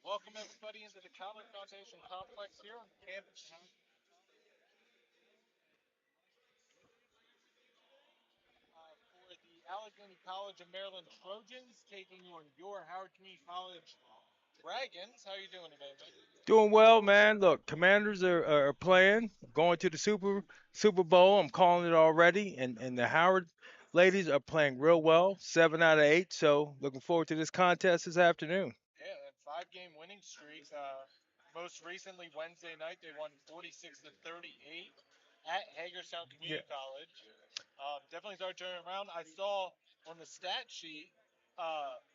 Welcome everybody into the College Foundation Complex here on campus for the Allegheny College of Maryland Trojans taking on your Howard Community College Dragons. How are you doing today, man? Doing well, man. Look, Commanders are playing, going to the Super Bowl. I'm calling it already, and the Howard ladies are playing real well, 7 out of 8. So looking forward to this contest this afternoon. Yeah, that five-game winning streak. Most recently Wednesday night they won 46-38 at Hagerstown Yeah, Community College. Definitely start turning around. I saw on the stat sheet,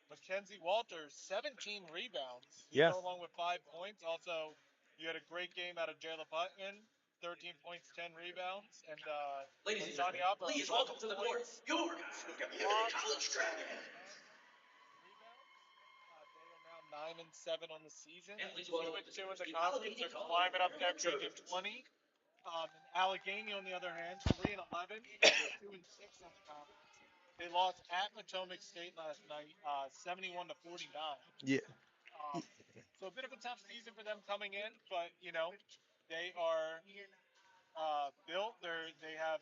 Mackenzie Walters, 17 rebounds to yeah. go along with 5 points. Also, you had a great game out of Jayla Button, 13 points, 10 rebounds, and Ladies and Johnny gentlemen, Opera, please 11 welcome to the court points, your six Community blocks, College and Dragons. 10 rebounds. They are now 9-7 on the season, And please two welcome and the two in judges, the the conference. Allegany They're College climbing up that Region Trojans. 20. And Allegheny, on the other hand, 3-11, 2-6 on the conference. They lost at Potomac State last night, 71 to 49. Yeah. So a bit of a tough season for them coming in, but they are built. They have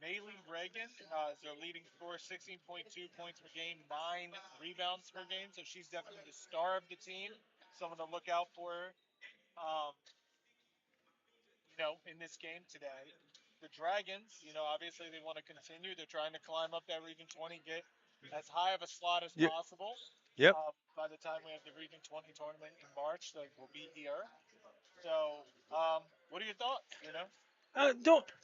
Maylee Reagan as their leading scorer, 16.2 points per game, 9 rebounds per game. So she's definitely the star of the team. Someone to look out for. Um, in this game today. The Dragons, obviously they want to continue. They're trying to climb up that Region 20, get as high of a slot as Yep. possible. Yep. By the time we have the Region 20 tournament in March, that will be here. So, what are your thoughts?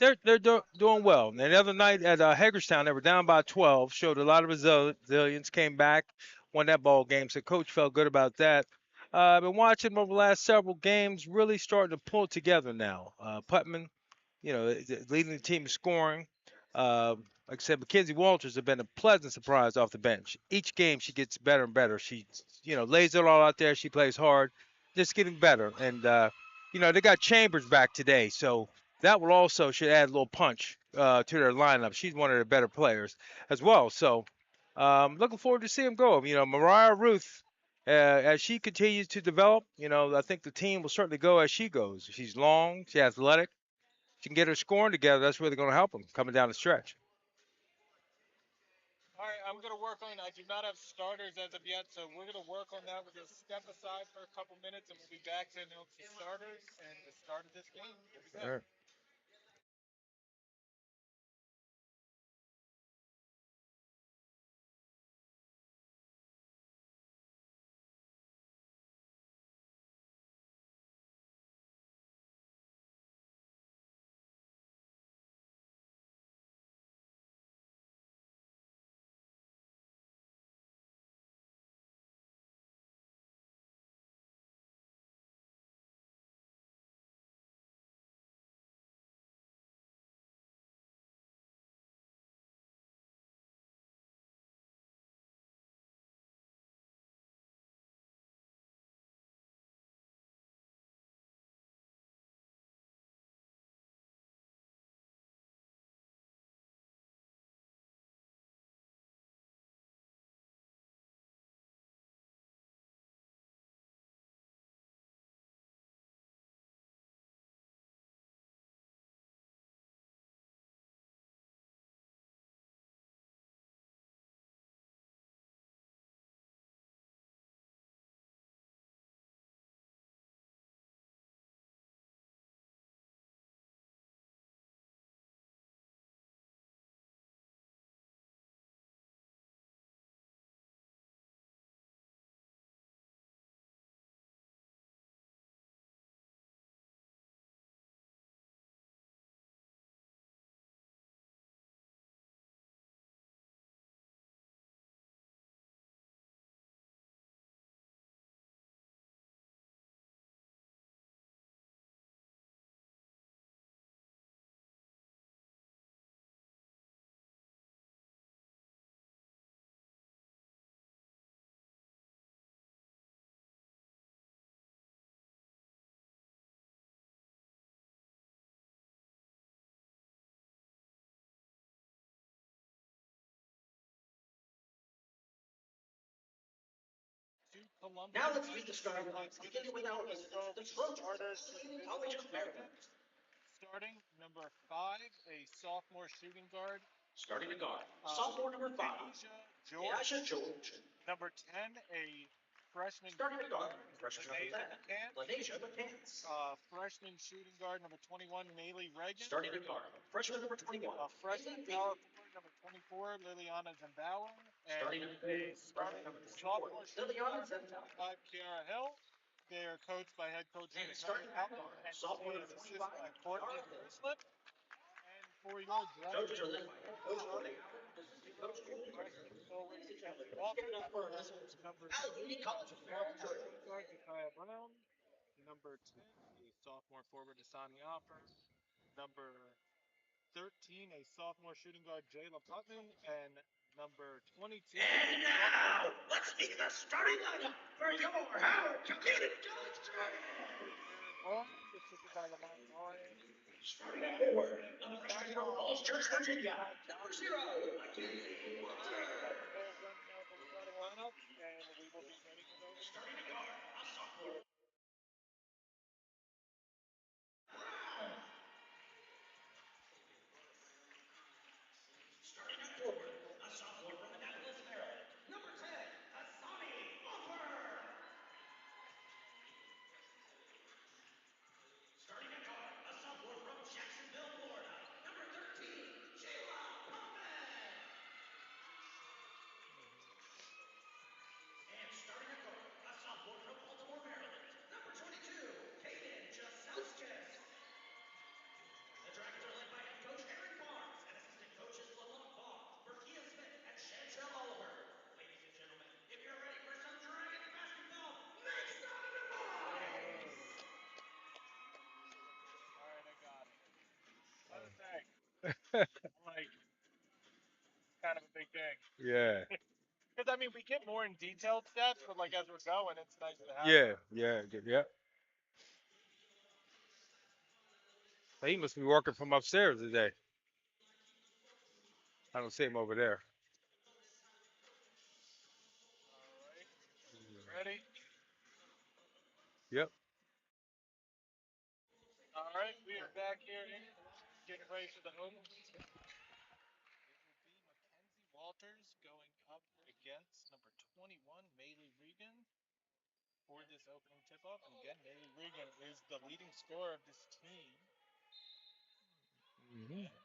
They're doing well. And the other night at Hagerstown, they were down by 12, showed a lot of resilience, came back, won that ball game. So coach felt good about that. I've been watching them over the last several games, really starting to pull together now. Putman, leading the team in scoring. Like I said, Mackenzie Walters has been a pleasant surprise off the bench. Each game she gets better and better. She, lays it all out there. She plays hard, just getting better. And they got Chambers back today, so that will also should add a little punch to their lineup. She's one of the better players as well. So looking forward to seeing them go. Mariah Ruth. As she continues to develop, I think the team will certainly go as she goes. She's long, she's athletic, she can get her scoring together. That's really going to help them coming down the stretch. All right, I'm going to work on. I do not have starters as of yet, so we're going to work on that. We're going to step aside for a couple minutes, and we'll be back to announce the starters and the start of this game. Here we All go. right. Columbia High School Let's go over the starters for the visiting Dragons. Starting number 5, a sophomore shooting guard, Asia George. Number 10, a freshman shooting guard, Lanasia McCants. Freshman shooting guard, number 21, Maylee Reagan. Freshman power forward, number 24, Liliana Zimbauer. And a starting sophomore shooting guard, number 25, Kiara Hill. They are coached by head coach Henry Allen, and she is assisted by Courtney Friesland. And for your Dragons, starting freshman forward Mackenzie Walters, number 3, sophomore shooting guard Jakaya Brown, number 10, a sophomore forward Asani Offer, number 13, a sophomore shooting guard Jayla Putman, and number 22, And now, let's see the starting lineup for your Howard Community College Dragons. Aaron Williams, assisted by Lamont Morris. Starting at forward, number 9 from Falls Church, Virginia, number 0, Mackenzie Walter. That's their running down for the starting lineup, and we will be getting it over to you. Starting at guard, a sophomore. Starting at forward, a sophomore from Annapolis, Maryland, number 10, Hassani Offer. Starting at guard, a sophomore from Jacksonville, Florida, number 13, Jayla Puffman. And starting at guard, a sophomore from Baltimore, Maryland, number 22, Kaden Jaselskis. The Dragons are led by head coach Eric Barnes and assistant coaches Lalonde Barr, Berkia Smith, and Chantel Oliver. Ladies and gentlemen, if you're ready for some Dragons basketball, make some noise! All right, I got it. Gotta say, like, it's kind of a big thing. Yeah, Because, I mean, we get more in detailed stats, but, like, as we're going, it's nice to have yeah, them. yeah, yeah. He must be working from upstairs today. I don't see him over there. All right. Ready? Yep. All right. We are back here in the locker room getting ready for the opening tip. It will be Mackenzie Walters going up against number 21, Maylee Regan, for this opening tip off. And again, Maylee Regan is the leading scorer of this team. Hmm. And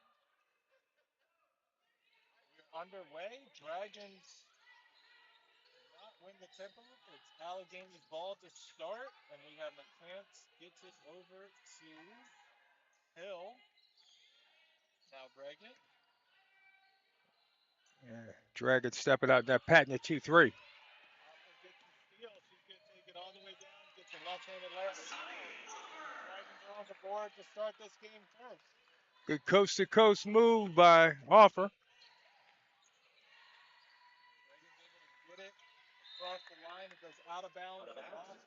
we're underway. Dragons not win the tip off. It's Allegany's ball to start. And we have McCants gets it over to Hill. Now Regan. Yeah. Dragon stepping out there, patting it 2-3. Hopper gets the steal. She's going to take it all the way down. Gets a left-handed layup and one. And the Dragons are on the board to start this game first. Good coast to coast move by Offer. Dragons able to get it across the line. It goes out of bounds off of the Dragons.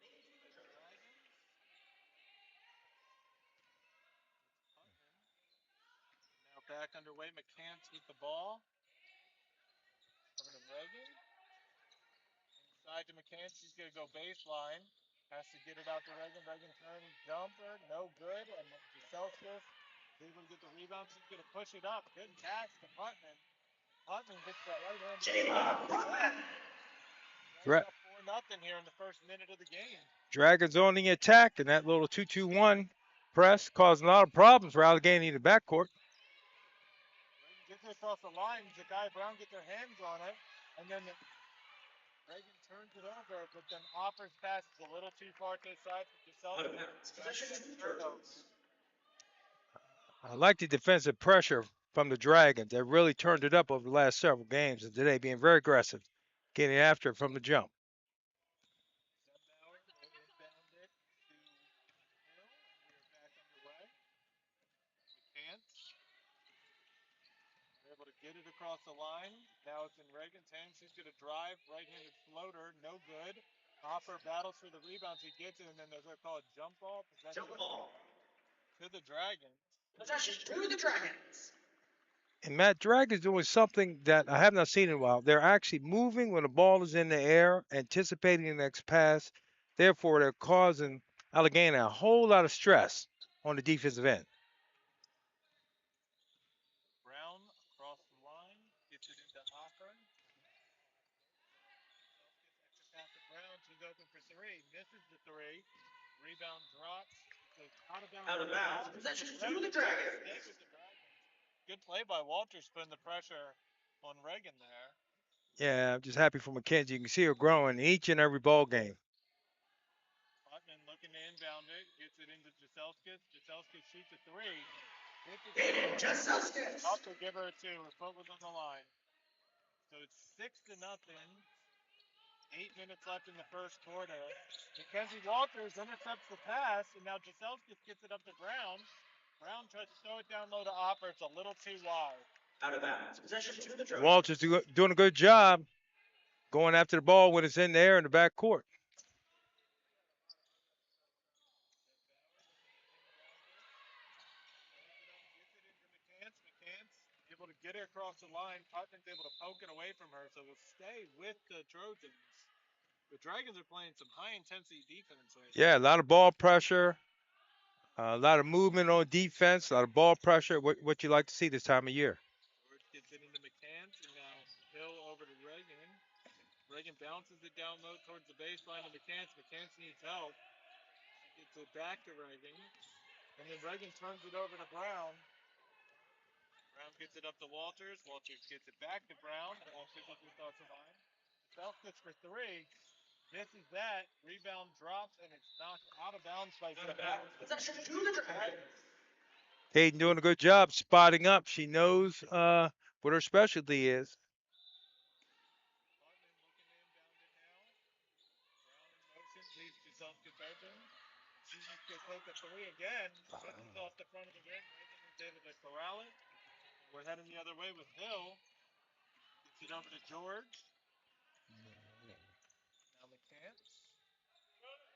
It's Putman. Now back underway. McCants with the ball. Over to Reagan. Inside to McCants. She's going to go baseline. Has to get it out to Reagan. Reagan turn jumper. No good. And Celsius is able to get the rebound. She's going to push it up. Good catch to Putman. Putman gets that right hand. Jayla Puffman. Dragons Dra- up 4-0 here in the first minute of the game. Dragons on the attack, and that little 2-2-1 press causing a lot of problems for Allegheny in the backcourt. Reagan gets it across the line. Zakai Brown gets their hands on it. And then Reagan turns it over, but then offers pass is a little too far to the side for yourself. Possession is the Dragons. I like the defensive pressure from the Dragons. They really turned it up over the last several games, and today being very aggressive, getting after it from the jump. Sembauer will inbound it to Hill, and we are back underway. McCants able to get it across the line. Now it's in Reagan's hands. She's going to drive. Right-handed floater. No good. Hopper battles for the rebound. She gets it, and then they're going to call it jump ball. Possession Jump ball. to the Dragons. Possession to the Dragons. And Matt Drag is doing something that I have not seen in a while. They're actually moving when the ball is in the air, anticipating the next pass. Therefore, they're causing Allegheny a whole lot of stress on the defensive end. Brown across the line, gets it into Hopper. Extra pass to Brown, she's open for three, misses the three. Rebound drops, goes out of bounds Out to of the bounds. Dragons. The Possession to the Dragons trying to stay Dragons. with the Dragons. Good play by Walters, putting the pressure on Reagan there. Yeah, I'm just happy for McKenzie. You can see her growing each and every ball game. Putman looking to inbound it, gets it into Jaselskis. Jaselskis shoots a three. Hits it Kaden short. Jaselskis. Also give her a two. Her foot was on the line. So it's 6-0. 8 minutes left in the first quarter. Mackenzie Walters intercepts the pass, and now Jaselskis gets it up to Brown. Brown tries to throw it down low to Opper. It's a little too wide. Out of bounds. Possession to the Walters Trojans. doing a good job going after the ball when it's in the air in the back court. Gets it into McCants. McCants able to get it across the line. Putman's able to poke it away from her, so we'll stay with the Trojans. The Dragons are playing some high intensity defense right Yeah, a now. lot of ball pressure, a lot of movement on defense, a lot of ball pressure. What you like to see this time of year? George gets it into McCants, and now Hill over to Reagan. Reagan bounces it down low towards the baseline to McCants. McCants needs help. She gets it back to Reagan. And then Reagan turns it over to Brown. Brown gets it up to Walters. Walters gets it back to Brown. Walters up across the line. Celtics for three. Misses that. Rebound drops, and it's knocked out of bounds by Out of Zach. bounds. Possession to the Dragons. Hayden doing a good job spotting up. She knows what her specialty is. Hartman looking to inbound it now. Brown in motion. Leaves to Celtics open. She just gets take a three again. Misses off the front of the rim. Reagan is able to corral it. We're heading the other way with Hill. Gets it over to George. Now McCants. Reagan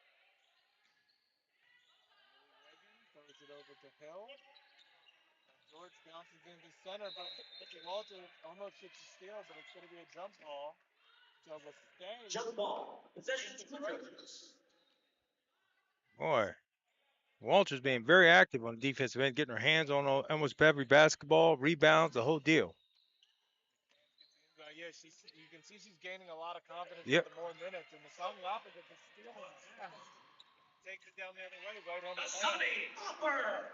throws it over to Hill. George bounces into center, but Walter almost gets a steal, but it's going to be a jump ball. So we'll stay. Jump ball. Possession to the Trojans. Boy, Walters being very active on the defensive end, getting her hands on almost every basketball, rebounds, the whole deal. Yeah, you can see she's gaining a lot of confidence with Yep. the more minutes, and the Sun opposite is stealing pass. Takes it down the other way, right on the Sunny Hopper. And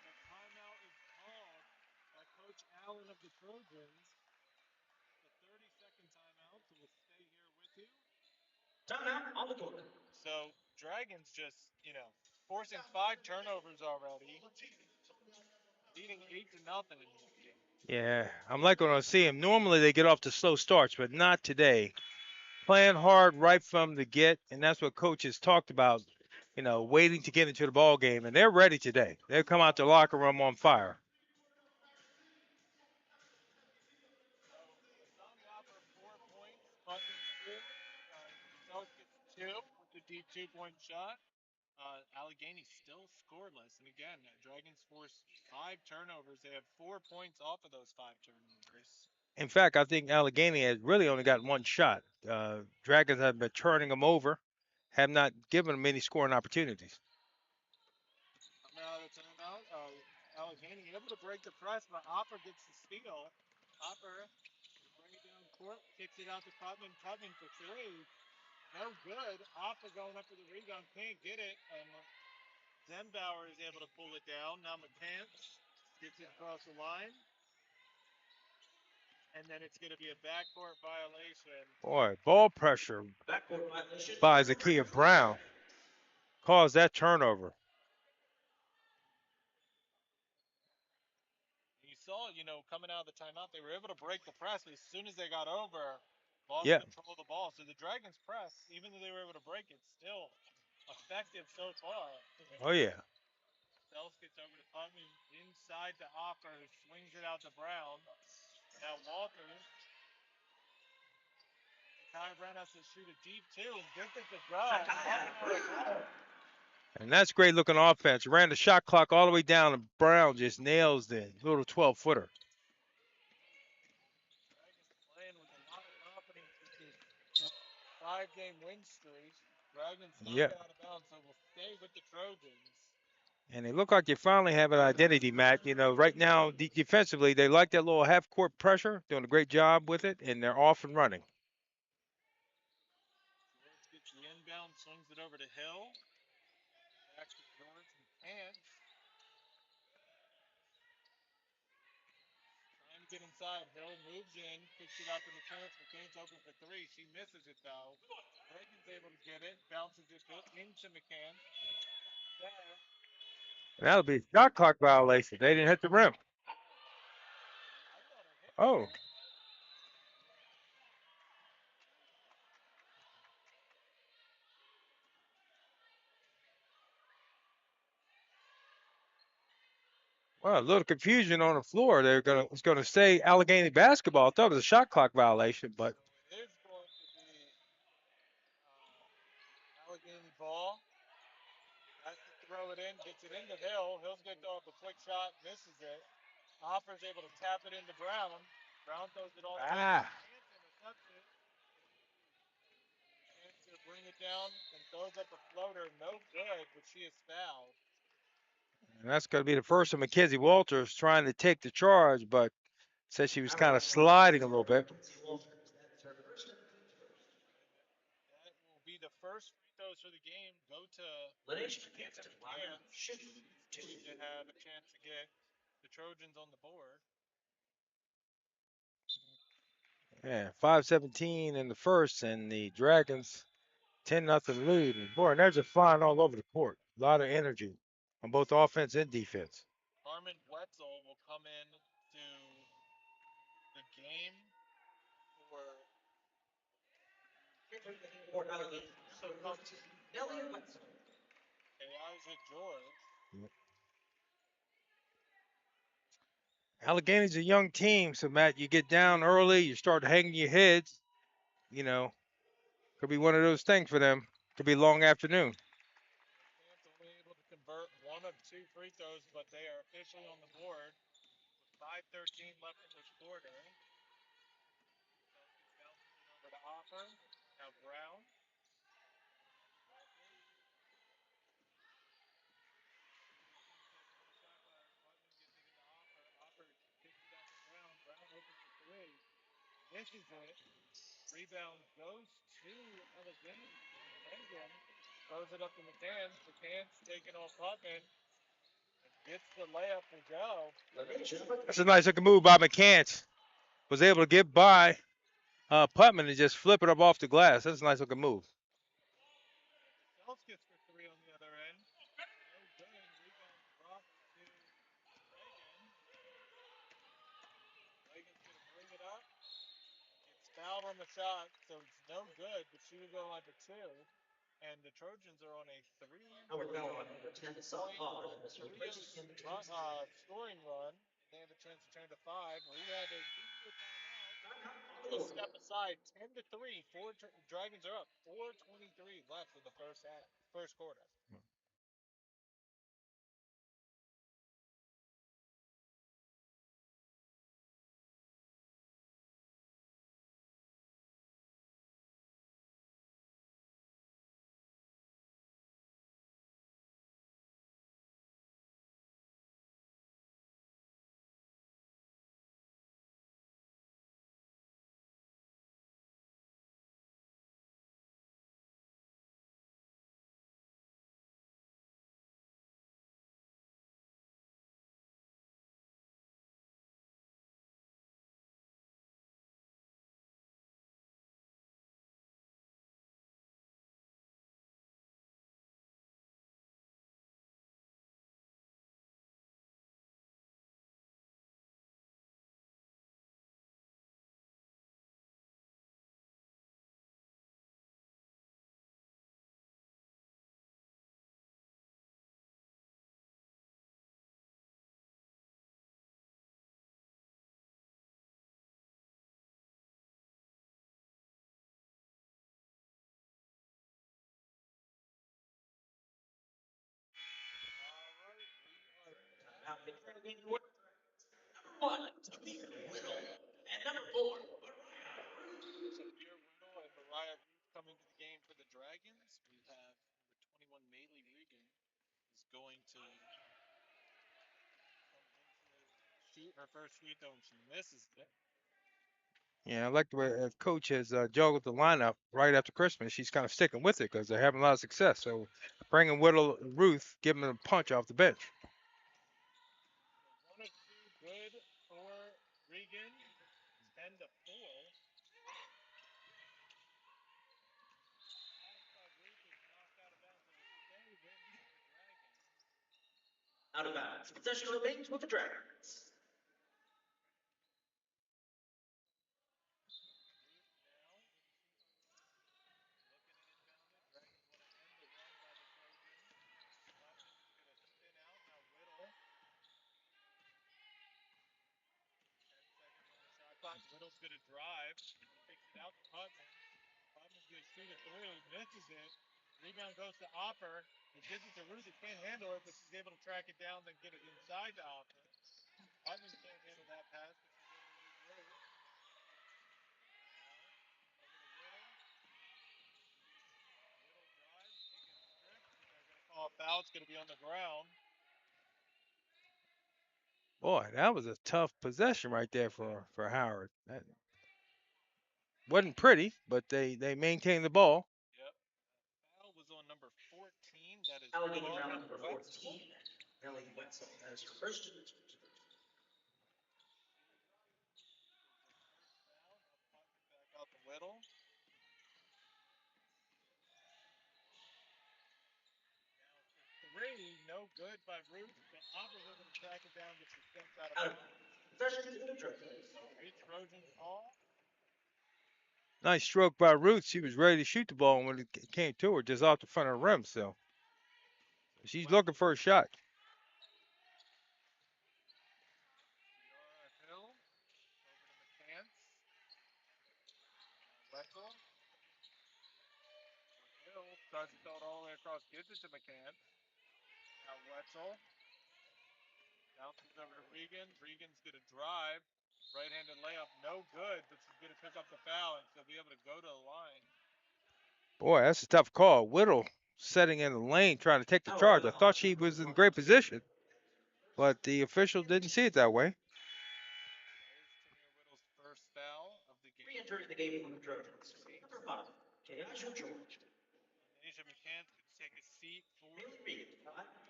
a timeout is called by Coach Allen of the Trojans. The 30-second timeout, so we'll stay here with you. Timeout on the court. So Dragons just, forcing 5 turnovers already, leading 8-0. Yeah, I'm like when I see him. Normally they get off to slow starts, but not today. Playing hard right from the get, and that's what coaches talked about. Waiting to get into the ball game, and they're ready today. They've come out the locker room on fire. So the Suns offer 4 points, Putnam 2, Sells gets 2 with the deep 2-point shot. Allegany still scoreless, and again, Dragons force 5 turnovers. They have 4 points off of those 5 turnovers. In fact, I think Allegheny has really only gotten one shot. Dragons have been turning them over, have not given them many scoring opportunities. Coming out of the timeout, Alleghany able to break the press, but Hopper gets the steal. Hopper bring it down court, kicks it out to Putman. Putman for three. No good. Hopper going up for the rebound, can't get it, and Zenbauer is able to pull it down. Now McCants gets it across the line, and then it's going to be a backcourt violation. Boy, ball pressure Backcourt violation. by Zakiya Brown caused that turnover. You saw, coming out of the timeout, they were able to break the press, but as soon as they got over, lost Yeah. control of the ball. So the Dragons press, even though they were able to break it, still effective so far. Oh yeah. Sells gets over to Putman inside to Offer, who swings it out to Brown. Now Walters. Ty Brown has to shoot a deep two and gets it to go. And that's great looking offense. Ran the shot clock all the way down, and Brown just nails the little 12 footer. 5-game win streak. Dragons Yeah. knocked out of bounds, so we'll stay with the Trojans. And they look like they finally have an identity, Matt. Right now, defensively, they like that little half court pressure, doing a great job with it, and they're off and running. George gets the inbound, swings it over to Hill. Back to George and Pants. Trying to get inside. Hill moves in, kicks it out to McCants. McCants open for three. She misses it though. Reagan's able to get it. Bounces it into McCann. There. That'll be a shot clock violation. They didn't hit the rim. I thought I hit the Oh, rim. well, a little confusion on the floor. It's gonna say Allegheny basketball. I thought it was a shot clock violation, but So it is going to be Allegheny ball. Has to throw it in, gets it into Hill. Hill's going to throw up a quick shot, misses it. Hopper's able to tap it into Brown. Brown throws it all the way to ah, McCants, intercepts it. McCants going to bring it down and throws up a floater. No good, but she is fouled. and that's gonna be the first of Mackenzie Walters trying to take the charge, but said she was kind of sliding a little bit. That will be the first free throws for the game. Go to Lisa McCants. She's going to have a chance to get the Trojans on the board. Yeah, 5:17 in the first, and the Dragons 10-0 lead. And boy, they're just flying all over the court. A lot of energy on both offense and defense. Carmen Wetzel will come in to the game for also comes for Elijah George. Allegany's a young team, so Matt, you get down early, you start hanging your heads. You know, could be one of those things for them. Could be a long afternoon. Fans only able to convert one of two free throws, but they are officially on the board with 5:13 left in this quarter. Celtics bounces it over to Hopper. Now Brown. Putman gets it into Hopper. Hopper kicks it out to Brown. Brown opens for three. Misses it. Rebound goes to Allegany. Reagan throws it up to McCann. McCann's taking off Putman and gets the layup to go. That's a nice looking move by McCants. Was able to get by Putman and just flip it up off the glass. That's a nice looking move. Celtics for three on the other end. No good. Rebound drops to Reagan. Reagan's going to bring it up. Gets fouled on the shot, so it's no good, but she will go line for two. And the Trojans are on a 3-point scoring run. They have a chance to turn to five. We have a timeout. She's going to step aside 10-3. Dragons are up. 4:23 left in the first quarter. All right, we are back. Samir Riddle and Mariah Ruth coming to the going to shoot her first free throw and she misses it. Yeah, I like the way coach has juggled the lineup right after Christmas. She's kind of sticking with it because they're having a lot of success. So bringing Whittle Ruth, giving them a punch off the bench. One of two good for Regan. 10-4. Out of bounds. Possession remains with the Dragons. Little's going to drive. Takes it out to Putman. Putman's going to shoot it through. Misses it. Rebound goes to Opper. It gives it to Ruth. He can't handle it, but she's able to track it down, then get it inside to Opper. Putman can't handle that pass, but she's able to reverse. Call a foul. It's going to be on the ground. Boy, that was a tough possession right there for Howard. That wasn't pretty, but they maintained the ball. Yep. Foul was on number 14. That is Allegany foul Carmen number Wetzel. 14. Ellie Wetzel as your first. Back out to Whittle. Three, no good by Ruth. But Opper's able to track it down, gets the steps out of bounds. Possession to the Trojans. Three Trojans all. Nice stroke by Ruth. She was ready to shoot the ball when it came to her, just off the front of the rim. So she's looking for a shot. Hill over to McCants. Wetzel. Hill tries to throw it all the way across, gives it to McCants. Now Wetzel. Bounces over to Regan. Regan's going to drive. Right-handed layup, no good, but she's going to pick up the foul and she'll be able to go to the line. Boy, that's a tough call. Whittle setting in the lane, trying to take the charge. I thought she was in great position, but the official didn't see it that way. Whittle's first foul of the game. Re-entering the game for the Trojans. Number 5, Kayaja George. Asia McCants could take a seat for Regan.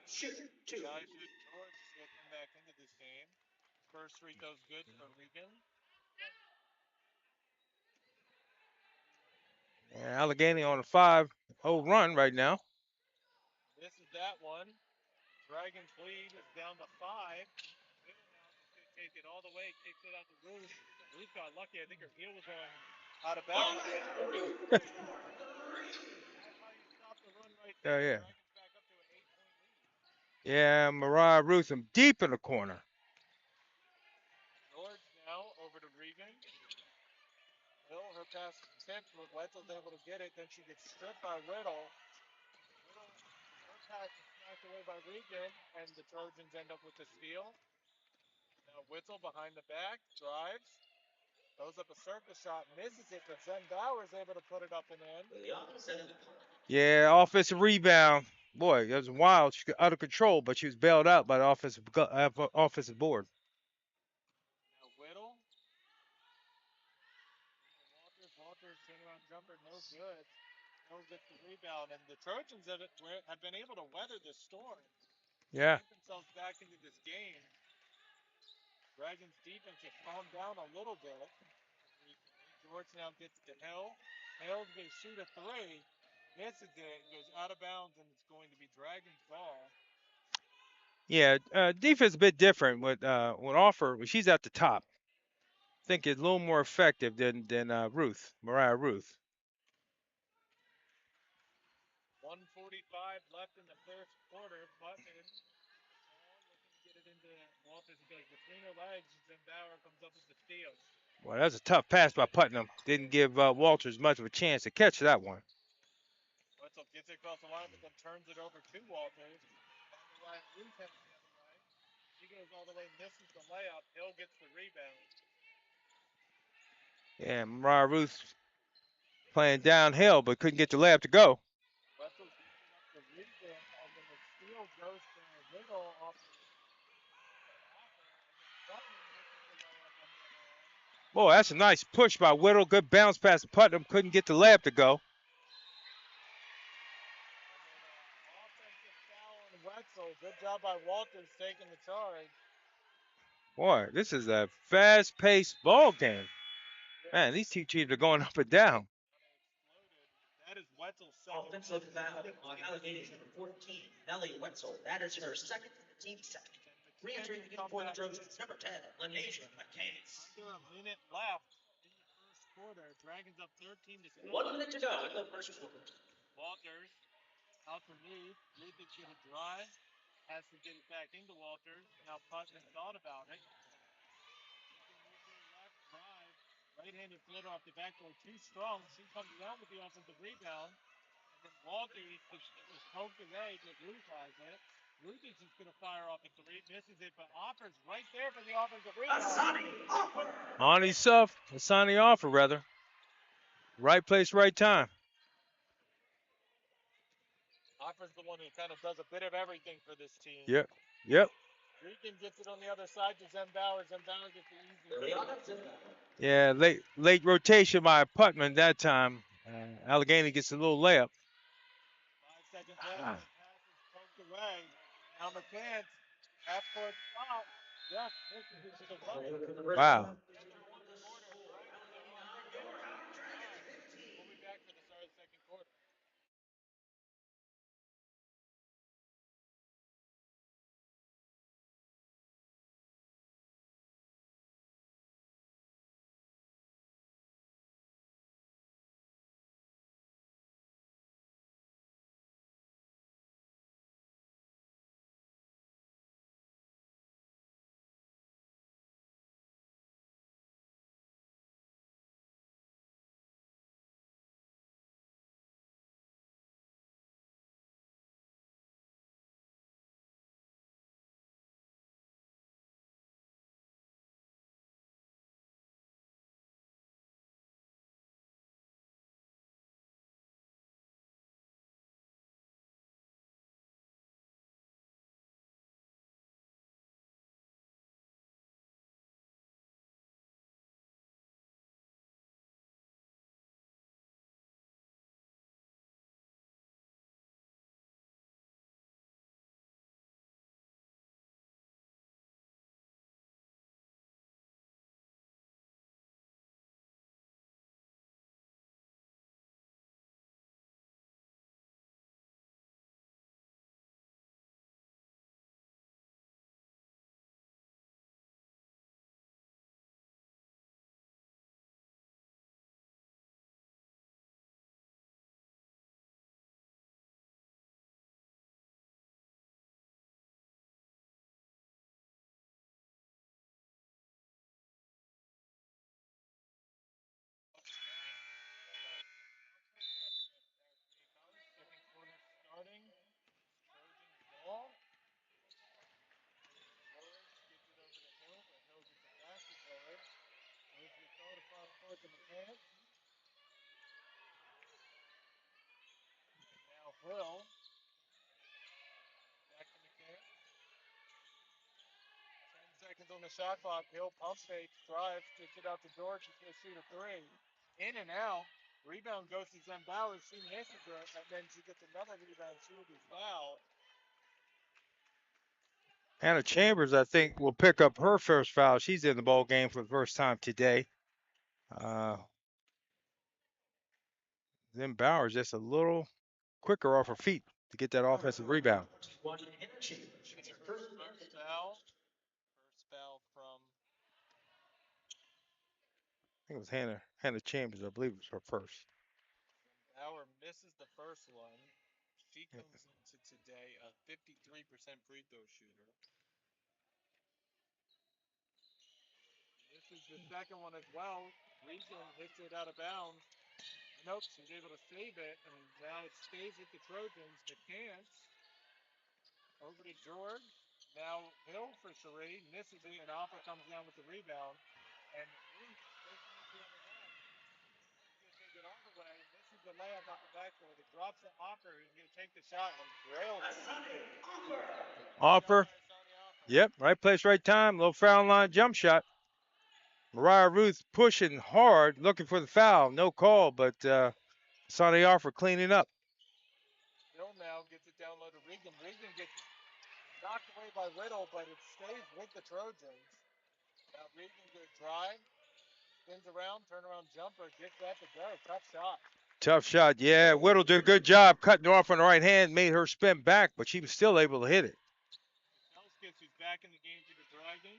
Shoot. 2. Kayaja George is going to come back into this game. First free throw's good for Regan. And Allegany on a 5-0 run right now. This is that one. Dragons lead is down to 5. Whittle now is going to take it all the way, kicks it out the roof. Ruth got lucky. I think her heel was going out of bounds. That's how you stop the run right there. Yeah. Dragons back up to an 8-point lead. Yeah, Mariah Ruth, I'm deep in the corner. George now over to Regan. Hill, her pass tipped, but Wetzel's able to get it. Then she gets stripped by Whittle. Her pass is smacked away by Regan, and the Trojans end up with the steal. Now Wetzel behind the back, drives, throws up a circle shot, misses it, but Zen Bauer is able to put it up and in. Yeah, offensive rebound. Boy, it was wild. She got out of control, but she was bailed out by the offensive board. Now Whittle. Walters turnaround jumper, no good. No good to rebound, and the Trojans have been able to weather this storm. Yeah. Get themselves back into this game. Dragons defense has calmed down a little bit. George now gets to Hill. Hill's going to shoot a three. Misses it. Goes out of bounds, and it's going to be Dragons ball. Yeah, defense a bit different with Offer. She's at the top. I think it's a little more effective than Mariah Ruth. 1:45 left in the first quarter. Putman looking to get it into Walters. He goes between her legs, and then Bauer comes up with the steal. Well, that's a tough pass by Putnam. Didn't give Walters much of a chance to catch that one. Wetzel gets it across the line, but then turns it over to Walters. Ryan Ruth heads the other way. He goes all the way, misses the layup. Hill gets the rebound. Yeah, Mariah Ruth playing downhill, but couldn't get the layup to go. Wetzel gets it up to Regan, and then the steal goes to Boy, that's a nice push by Whittle. Good bounce past Putnam. Couldn't get the layup to go. Offensive foul on Wetzel. Good job by Walters taking the charge. Boy, this is a fast-paced ball game. Yeah, Man, these two teams are going up and down. exploded. That is Wetzel's second Offensive foul on Allegany's number 14, Nelly Wetzel. That is her second team second. Re-entering the game for the Trojans, number 10, Lanasia McCants. Under a minute left in the first quarter. Dragons up 13 to 6. 1 minute to go in the first quarter. Walters out to Reed. Reed is going to drive. Has to get it back into Walters. Now Putnam thought about it. Left drive. Right-handed floater off the backboard. Too strong. She comes down with the offensive rebound. And then Walters was poked away, but Ruth has it. Ruth is just going to fire off a three. Misses it, but offers right there for the offensive rebound. Asani Offer. Asani Offer, rather. Right place, right time. Offers the one who kind of does a bit of everything for this team. Yep. Yep. Regan gets it on the other side to Zen Bauer. Zen Bauer gets the easy. Yeah, late rotation by Putman that time. Allegheny gets a little layup. 5 seconds left. Pass is poked away. Now McCants, half court stop. Yes, misses it to the right. Wow. We'll be back for the start of the second quarter. Second quarter starting. Trojans ball. George gets it over to Hill, but Hill gets it back to George. Moves the throw across court to McCants. Now Hill. Back to McCants. 10 seconds on the shot clock. Hill pump fakes, drives, gets it out to George. He's going to shoot a three. In and out. Rebound goes to Zen Bauer. She misses it, and then she gets another rebound. She will be fouled. Hannah Chambers, I think, will pick up her first foul. She's in the ball game for the first time today. Then Bowers just a little quicker off her feet to get that offensive rebound. First foul. First foul from I think it was Hannah Chambers. I believe it was her first. Bauer misses the first one. She comes into today a 53% free throw shooter. This is the second one as well. Regan hits it out of bounds. Nope, she's able to save it, and now it stays with the Trojans. McCants over to George. Now Hill for Cherie, misses it, and Alpha comes down with the rebound. And Ruth taking it the other way. He's going to take it all the way. Misses the layup off the backboard. It drops to Offer, who's going to take the shot and rails it. Offer. Yep, right place, right time. Little foul line jump shot. Mariah Ruth pushing hard, looking for the foul. No call, but Sonny Offer cleaning up. Bill now gets it down low to Regan. Regan gets knocked away by Whittle, but it stays with the Trojans. Now Regan goes drive, spins around, turnaround jumper, gets that to go. Tough shot. Tough shot. Yeah, Whittle did a good job cutting her off on the right hand, made her spin back, but she was still able to hit it. Elskis, who's back in the game to the driving.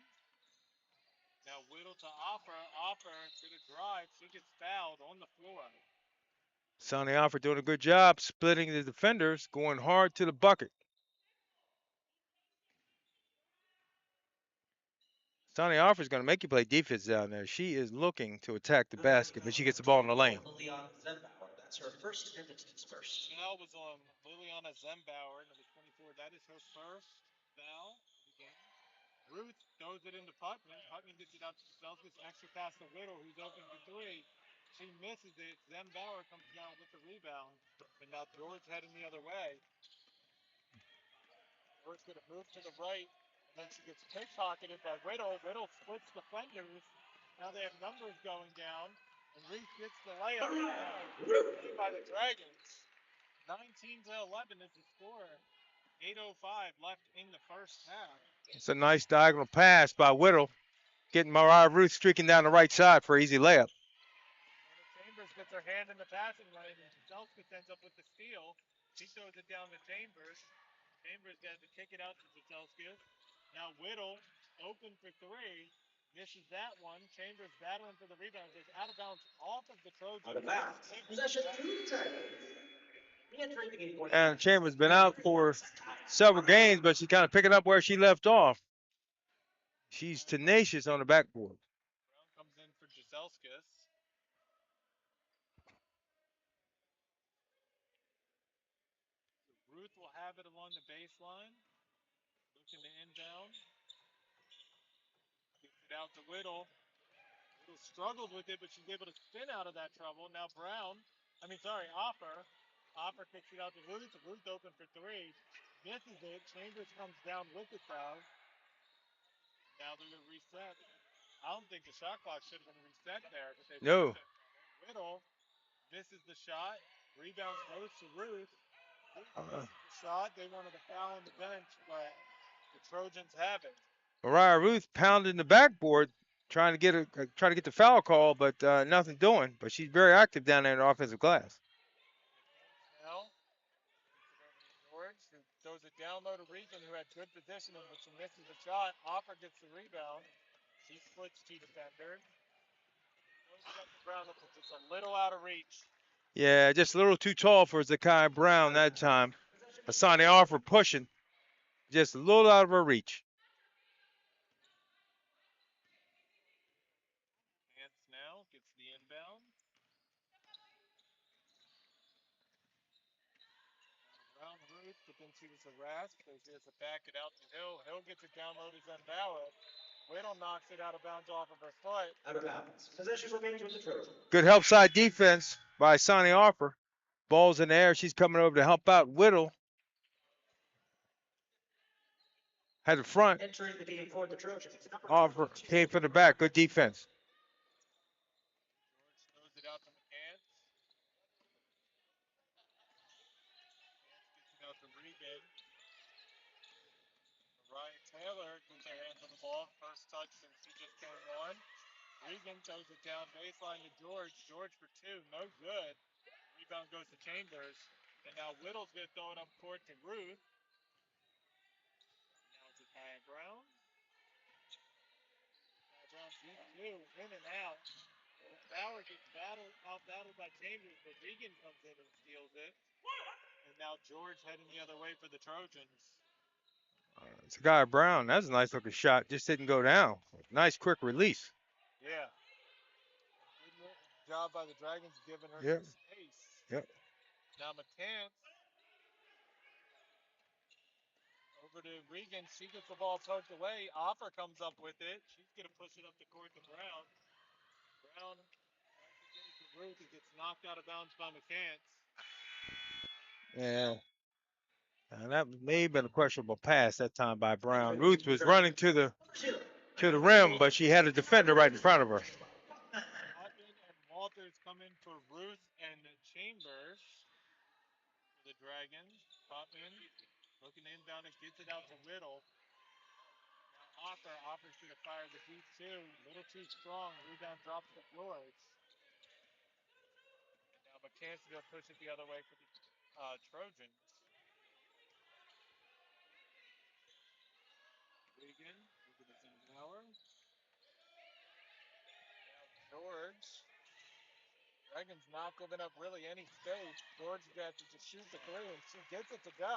Now Whittle to Offer. Offer to the drive. She gets fouled on the floor. Sonny Offer doing a good job splitting the defenders, going hard to the bucket. Sonny Offer is going to make you play defense down there. She is looking to attack the basket, but she gets the ball in the lane. Liliana Zembauer. That's her first and the team's first. Foul was on Liliana Zembauer, number 24. That is her first foul of the game. Ruth throws it into Putman. Putman gets it out to Celtics. Extra pass to Whittle, who's open for three. She misses it. Zembauer comes down with the rebound. But now George heading the other way. George going to move to the right. And then she gets pickpocketed by Whittle. Whittle splits defenders. Now they have numbers going down. And Reese gets the layup. Made by the Dragons. 19 to 11 is the score. 8:05 left in the first half. It's a nice diagonal pass by Whittle, getting Mariah Ruth streaking down the right side for an easy layup. Chambers gets her hand in the passing lane, and Zelskis ends up with the steal. She throws it down to Chambers. Chambers got to kick it out to Zelskis. Now Whittle open for three. Misses that one. Chambers battling for the rebound. Goes out of bounds off of the Trojans. Out of bounds. Possession to the Dragons. And Chambers been out for several games, but she's kind of picking up where she left off. She's tenacious on the backboard. Brown comes in for Jaselskis. Ruth will have it along the baseline. Looking to inbound. Gets it out to Whittle. Whittle struggled with it, but she's able to spin out of that trouble. Now Offer. Offer kicks it out to Ruth. Ruth open for three. Misses it. Chambers comes down with the foul. Now they're going to reset. I don't think the shot clock should have been reset there, but they No. Whittle misses the shot. Rebound goes to Ruth. Uh, Shot. They wanted a foul on the bench, but the Trojans have it. Mariah Ruth pounding the backboard, trying to get the foul call, but nothing doing. But she's very active down there in the offensive glass. Now, George, who throws it down low to Regan, who had good positioning, but she misses the shot. Offer gets the rebound. She splits two defenders. Throws it up to Brown, just a little out of reach. Yeah, just a little too tall for Zakai Brown that time. Asani Offer pushing, just a little out of her reach. Hands now gets the inbound. Brown Ruth, but then she was harassed, so she has to back it out to Hill. Hill gets it down low to Zembauer. Whittle knocks it out of bounds off of her foot. Out of bounds. Possession remains with the Trojans. Good help side defense by Sonny Offer. Ball's in the air. She's coming over to help out Whittle. Had the front. Entering the game for the Trojans. Offer came from the back. Good defense. George throws it out to McCants. McCants gets it out to Regan. Ryan Taylor gets her hands on the ball. First touch since he just came on. Regan throws it down baseline to George. George for two. No good. Rebound goes to Chambers. And now Whittle's going to throw it up court to Ruth. Now to Ty Brown. Ty Brown deep two. In and out. Bauer gets out-battled by Chambers, but Regan comes in and steals it. And now George heading the other way for the Trojans. It's a guy Brown. That's a nice looking shot. Just didn't go down. Nice quick release. Yeah. Good job by the Dragons giving her Yep. some space. Yep. Now McCants over to Regan. She gets the ball poked away. Offer comes up with it. She's going to push it up the court to Brown. Brown tries to get it to Ruth. It gets knocked out of bounds by McCants. Yeah. And that may have been a questionable pass that time by Brown. Ruth was running to the to the rim, but she had a defender right in front of her. Hutton and Walters come in for Ruth and Chambers for the Dragons. Hutton looking inbound and gets it out to Whittle. Now Offer should have fired the deep two. Little too strong. Rebound drops to George. And now McCann will push it the other way for the Trojans. Regan looking at Zimbower. Now George. Dragons not giving up really any space. George gets it to shoot the three, and she gets it to go.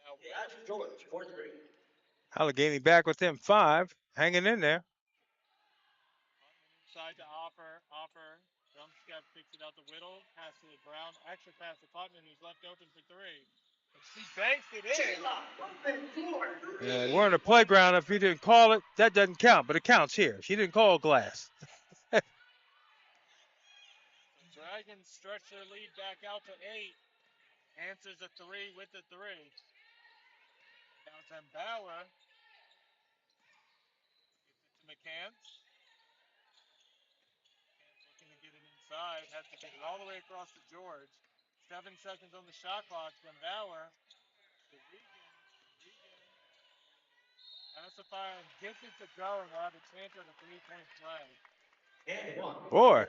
Now That's George for three. Allegheny back with them 5, hanging in there. Inside to Offer. Jump step, kicks it out to Whittle. Pass to the Brown. Extra pass to Putman, who's left open for three. And she banks it in. Yeah, we're in the playground. If you didn't call it, that doesn't count, but it counts here. She didn't call glass. The Dragons stretch their lead back out to 8. Answers a three with the three. Now Zembauer gets it to McCants. Looking to get it inside. Has to get it all the way across to George. 7 seconds on the shot clock. Zembauer to Regan. Pacifier gets it to go, and we'll have a chance at a three-point play. And one. Boy,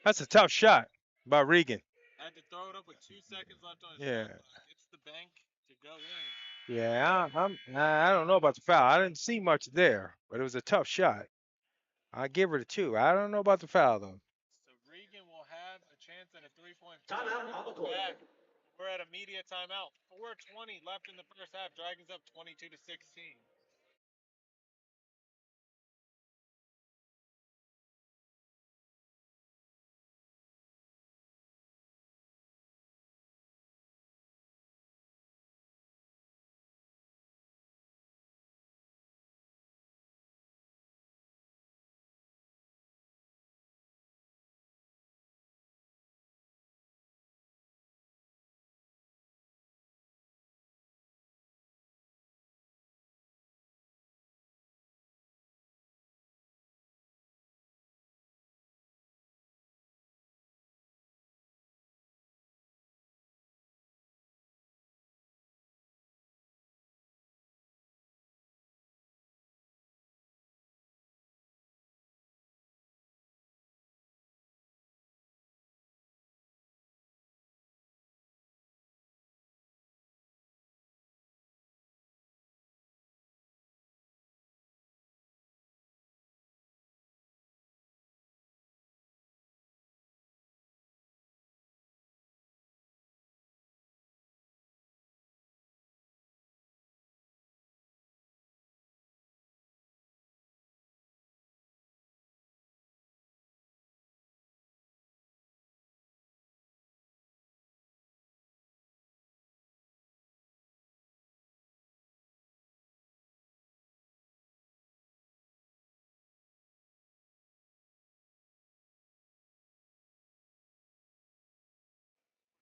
that's a tough shot by Regan. Had to throw it up with 2 seconds left on the Yeah, shot clock. It's the bank to go in. yeah. I don't know about the foul. I didn't see much there, but it was a tough shot. I give her the 2. I don't know about the foul though. So Regan will have a chance at a three-point play. Timeout on the court. We're at a media timeout. 4:20 left in the first half. Dragons up 22-16.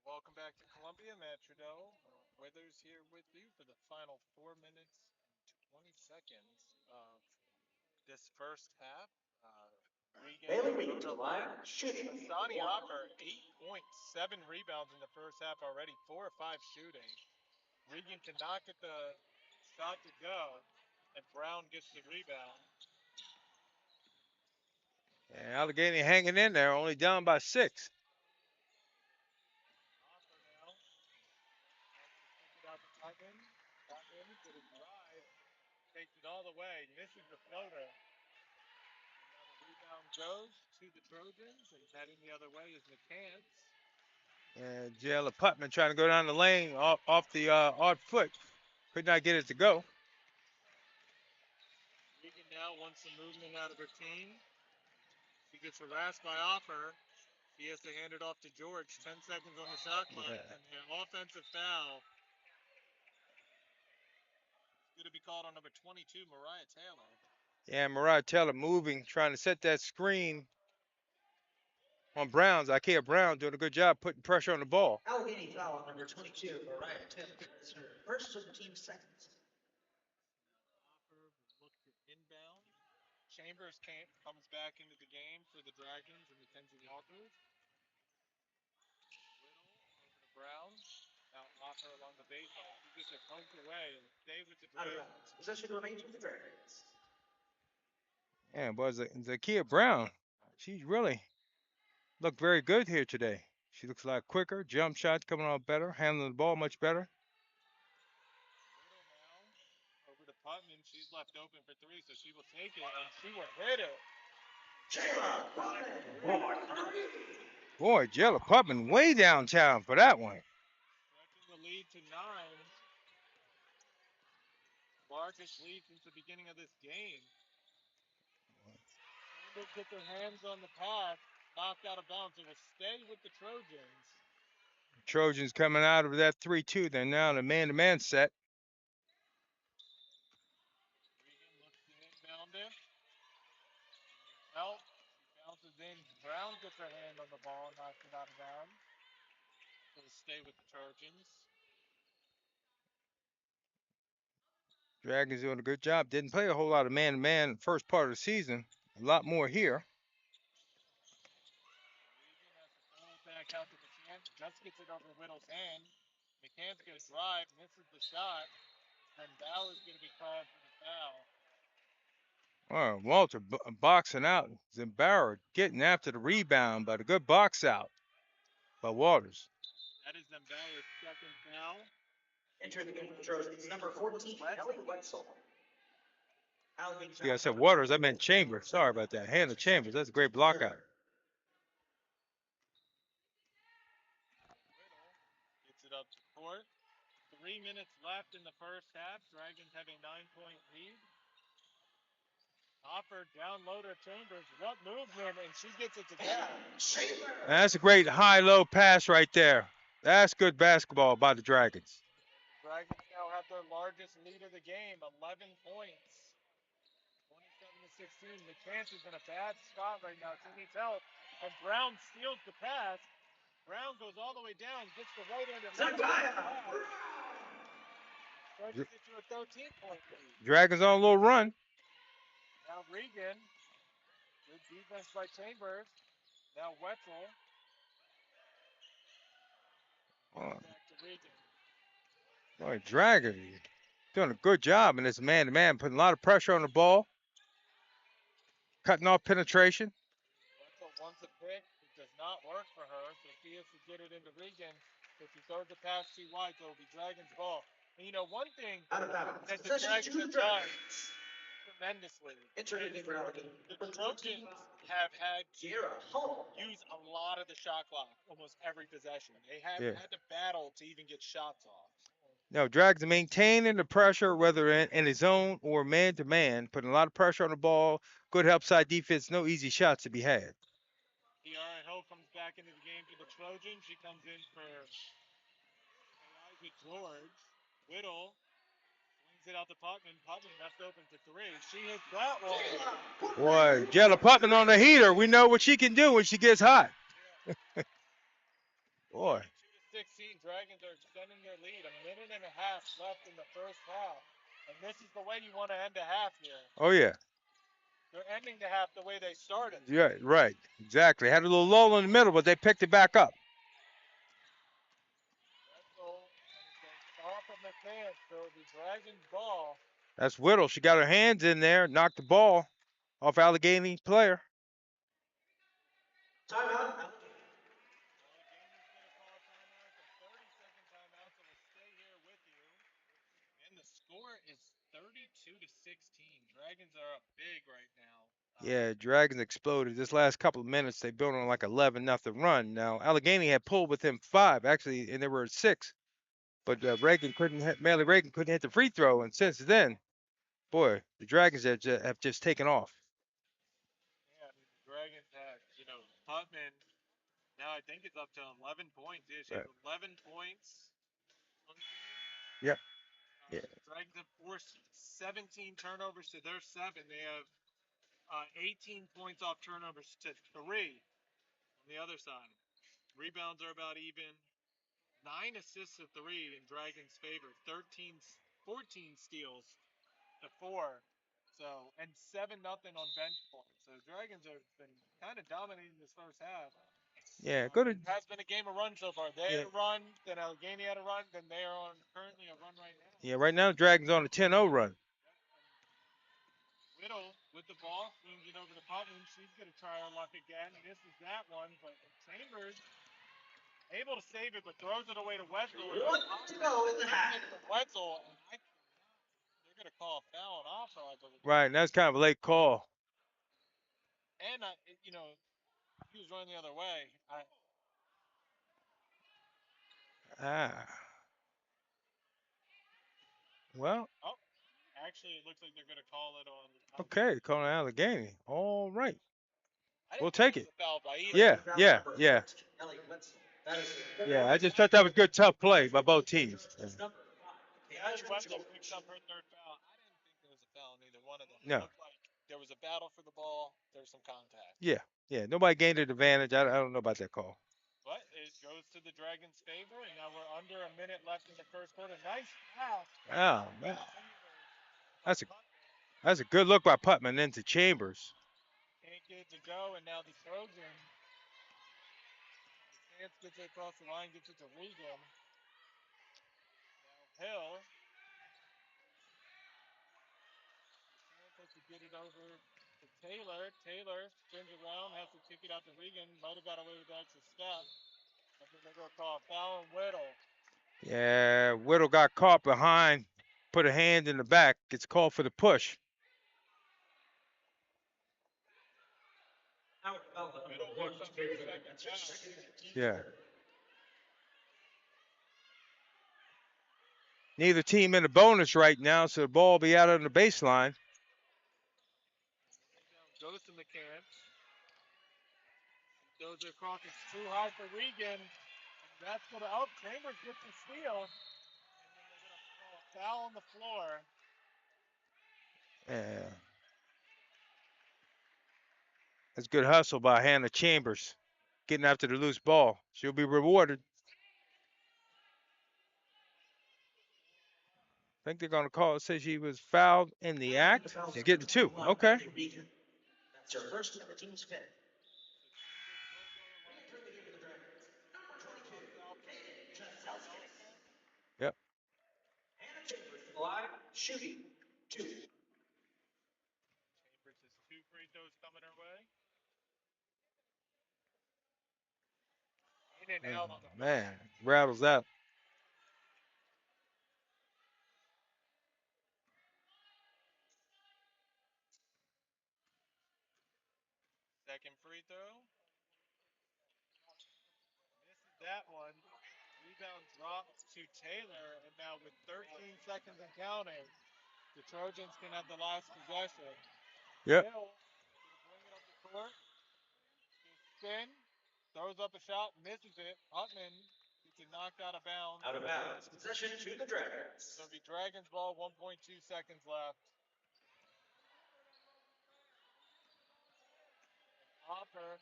Welcome back to Columbia. Matt Trudeau. Withers here with you for the final 4 minutes and 20 seconds of this first half. Regan Bailey from Regan to the the line. line. Shooting. Asani One. Hopper, 8.7 rebounds in the first half already, 4 or 5 shooting. Regan cannot get the shot to go, and Brown gets the rebound. And Allegheny hanging in there, only down by 6. Hopper now kick it out to Putman. Putman with a drive, takes it all the way, misses the floater. Now the rebound goes to the Trojans, and heading the other way is McCants. And Jayla Putman trying to go down the lane off the odd foot. Could not get it to go. Regan now wants some movement out of her team. She gets harassed by Offer. He has to hand it off to George. 10 seconds on the shot clock, Yeah. and the offensive foul is going to be called on number 22, Mariah Taylor. Yeah, Mariah Taylor moving, trying to set that screen on Browns. Ikea Brown doing a good job putting pressure on the ball. Allegheny foul on number 22, Mariah Taylor. That's her first of the team seconds. Chambers comes back into the game for the Dragons and Mackenzie Walters. Little over to Brown. Now Hopper along the baseline. He gets it poked away and stay with the Dragons. Possession remains with the Dragons. Yeah, but Zakia Brown, she's really looked very good here today. She looks a lot quicker, jump shots coming out better, handling the ball much better. Little now over to Putman. She's left open for three, so she will take it and she will hit it. Jayla Putman for three. Boy, Jella Putman way downtown for that one. Stretching the lead to 9. Largest lead since the beginning of this game. Chambers get their hands on the pass, knocked out of bounds. It will stay with the Trojans. Trojans coming out of that 3-2. They're now in a man-to-man set. Regan looks to inbound it. Help. She bounces in. Brown gets her hand on the ball, knocks it out of bounds. So it'll stay with the Trojans. Dragons doing a good job. Didn't play a whole lot of man-to-man first part of the season. A lot more here. Regan has to pull it back out to McCann. Just gets it over Whittle's hand. McCann's going to drive, misses the shot. And Bauer's going to be called for the foul. Walter boxing out. Zimbauer getting after the rebound, but a good box out by Waters. That is Bauer's second foul. Entering the game for the Trojans, number 14, Ellie Wetzel. Yeah, I said Waters. I meant Chambers. Sorry about that. Hand of Chambers. That's a great block out. Whittle gets it up to court. 3 minutes left in the first half. Dragons have a 9-point lead. Hopper down low to Chambers. What movement? And she gets it to Chambers. That's a great high-low pass right there. That's good basketball by the Dragons. The Dragons now have their largest lead of the game, 11 points. 27-16. McCants is in a bad spot right now. She needs help. And Brown steals the pass. Brown goes all the way down, gets the right end and stretches it to a 13-point lead. Dragons on a little run. Now Regan. Good defense by Chambers. Now Wetzel. Back to Regan. Boy, Dragons doing a good job in this man-to-man, putting a lot of pressure on the ball, cutting off penetration. Wetzel wants a pick. It does not work for her, so she has to get it into Regan. If she throws the pass too wide, so it'll be Dragons' ball. And you know, one thing that the Dragons have done tremendously. The Trojans have had to use a lot of the shot clock almost every possession. They have had to battle to even get shots off. No, Dragons maintaining the pressure, whether in his zone or man-to-man, putting a lot of pressure on the ball, good help side defense, no easy shots to be had. Kiara Hill comes back into the game for the Trojans. She comes in for Elijah George. Whittle swings it out to Putman. Putman left open for three. She hits that one. Boy, Jella Putman on the heater. We know what she can do when she gets hot. Boy. 2-16. Dragons are extending their lead. A minute and a half left in the first half. And this is the way you want to end a half here. Oh, yeah. They're ending the half the way they started. Yeah, right. Exactly. Had a little lull in the middle, but they picked it back up. Off of McCann, so the Dragons ball. That's Whittle. She got her hands in there, knocked the ball off Allegany player. Timeout. Allegany's going to call a timeout. It's a 30-second timeout, so we'll stay here with you. And the score is 32-16. Dragons are up big right now. Yeah, Dragons exploded. This last couple of minutes, they built on like 11-0 run. Now, Allegany had pulled within 5, actually, and there were 6. But Reagan couldn't hit, Melly Reagan couldn't hit the free throw. And since then, boy, the Dragons have just taken off. Yeah, I mean, the Dragons have, Putman, now I think it's up to 11 points. Yeah, she has 11 points on the game. Yep. Yeah. The Dragons have forced 17 turnovers to their 7. They have 18 points off turnovers to 3 on the other side. Rebounds are about even. 9 assists to 3 in Dragons' favor. 14 steals to 4. So and 7-0 on bench points. So Dragons have been kind of dominating this first half. Yeah, go to It has been a game of run so far. They yeah, had a run, then Allegany had a run, then they are on currently a run right now. yeah. Right now, the Dragons on a 10-0 run. Whittle with the ball, swings it over to Putnam. She's going to try her luck again. Misses that one, but Chambers able to save it, but throws it away to Wetzel. 1 to go in the half. Wetzel, and they're going to call a foul and also, I believe. Right, and that's kind of a late call. And, he was running the other way. Ah, well, Oh, actually, it looks like they're going to call it on. okay, calling Allegheny. All right, I we'll didn't think take it was it. a foul by either. Yeah, yeah, yeah, yeah. I just thought that was good, tough play by both teams. As Wetzel picks up her third foul, I didn't think there was a foul on either one of them. It No, looked like there was a battle for the ball. There was some contact. yeah, yeah. Nobody gained an advantage. I don't know about that call. But it goes to the Dragons' favor, and now we're under a minute left in the first quarter. Nice pass. Oh man, By that's a Putnam. that's a good look by Putman into Chambers. Can't get it to go, and now the Trojan. Chance gets it across the line, gets it to Regan. Now Hill. Chance has to get it over to Taylor. Taylor spins around, has to kick it out to Regan. Might have got away with the extra step. I think they're going to call a foul on Whittle. Yeah, Whittle got caught behind, put a hand in the back. Gets called for the push. Whittle works up to the second foul. Yeah. Neither team in the bonus right now, so the ball will be out on the baseline. Goes to McCann. Throws it across. It's too high for Regan. And that's going to help. Chambers gets the steal. And then they're going to call a foul on the floor. Yeah. That's good hustle by Hannah Chambers, getting after the loose ball. She'll be rewarded. I think they're going to call it. Say she was fouled in the act. She's getting two. Okay. That's her first and the team's fifth. Yep. Hannah Chambers to the line, shooting two. Chambers has 2 free throws coming her way. In and Oh, out on the man, rattles out. second free throw. Misses that one. Rebound drops to Taylor, and now with 13 seconds and counting, the Trojans can have the last possession. Yep. Hill bring it up the court. Spin, throws up a shot, misses it. Putman gets it knocked out of bounds. Out of bounds. Possession to the Dragons. So it'll be Dragons ball, 1.2 seconds left. Hopper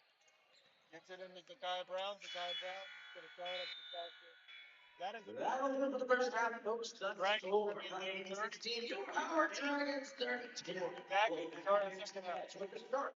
gets it into Zakiah Brown. Zakiah Brown is going to throw it up to basket. That is That will do for the first half, folks. That's Dragons over. 16. Your power Dragons 32. Back in the start of the second half.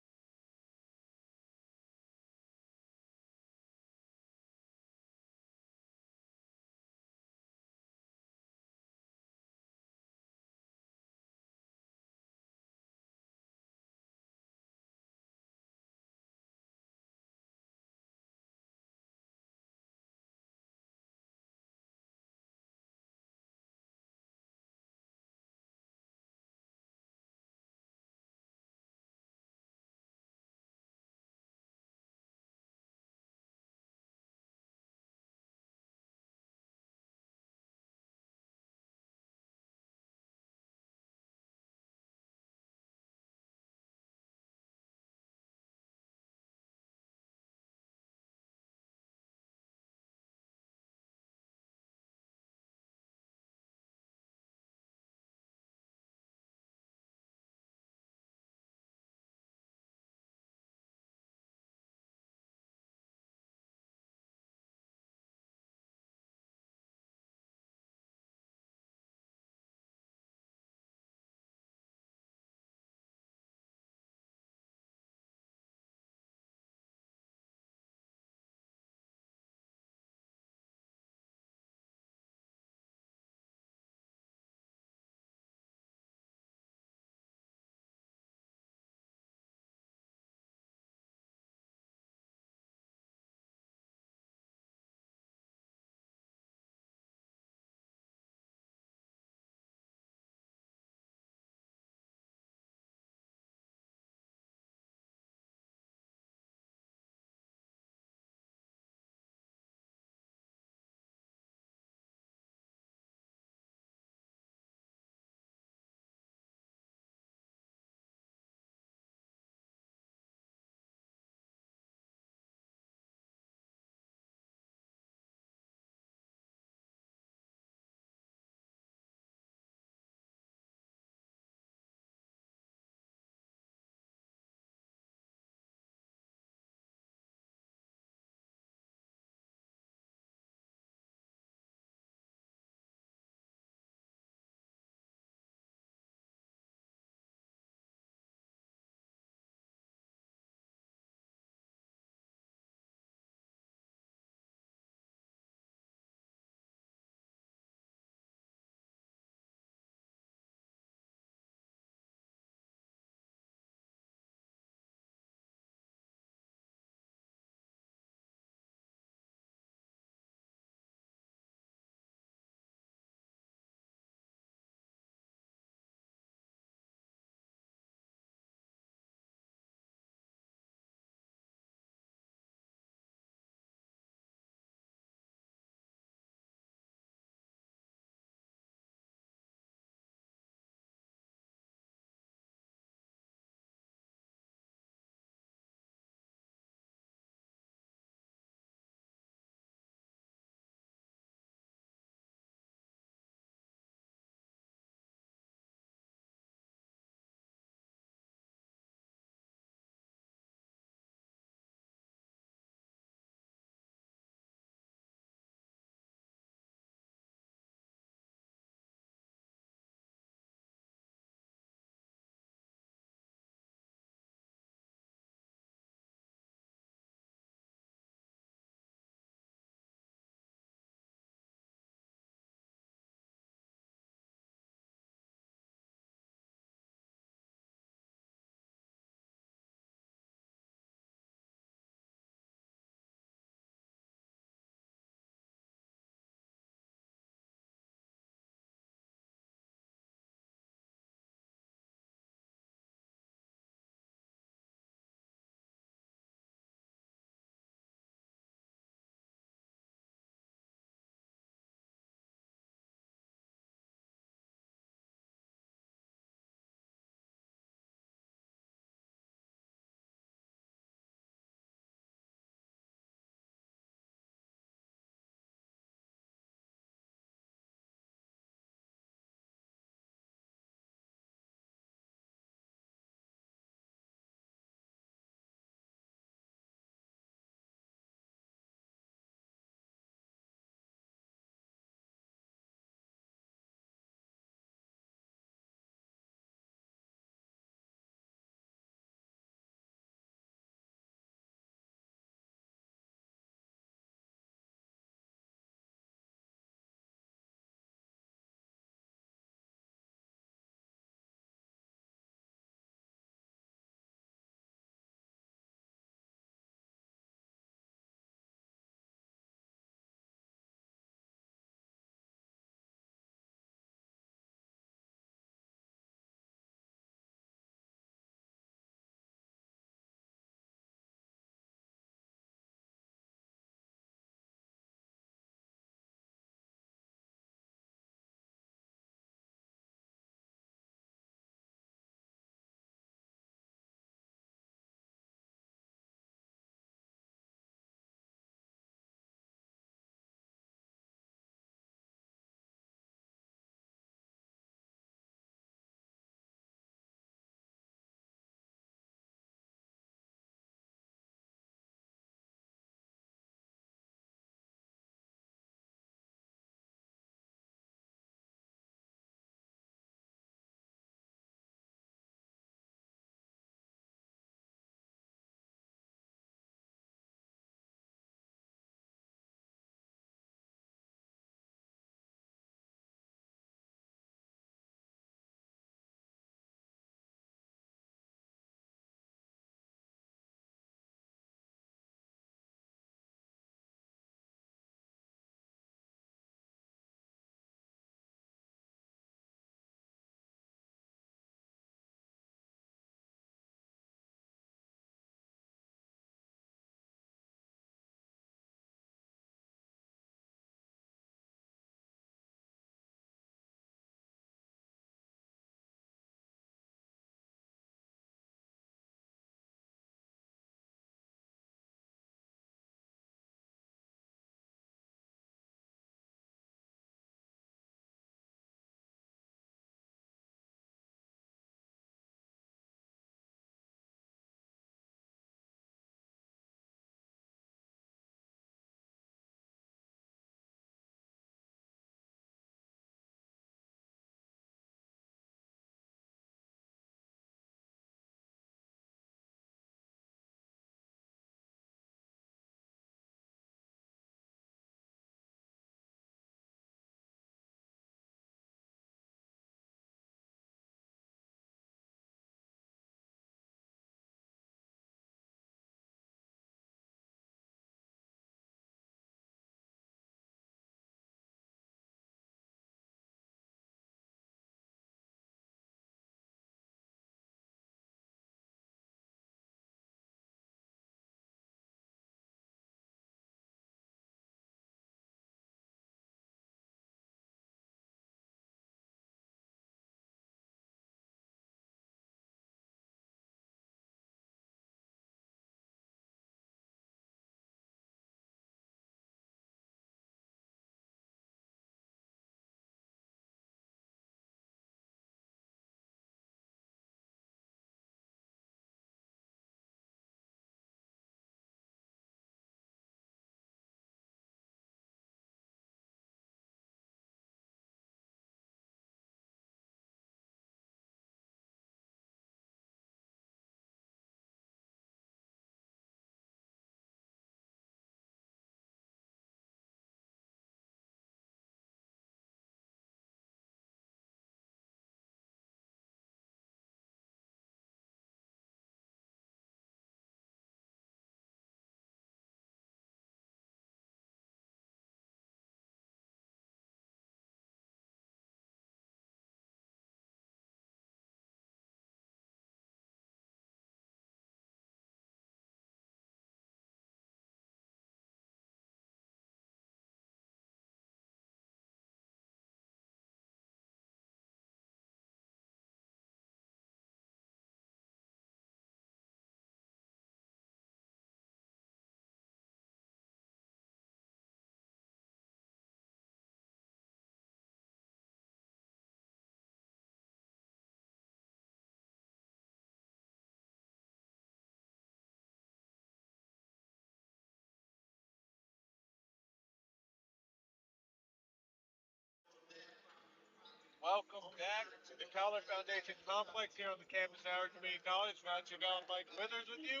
Welcome back to the College Foundation Complex here on the campus of Howard Community College. Matt Chagall and Mike Withers with you.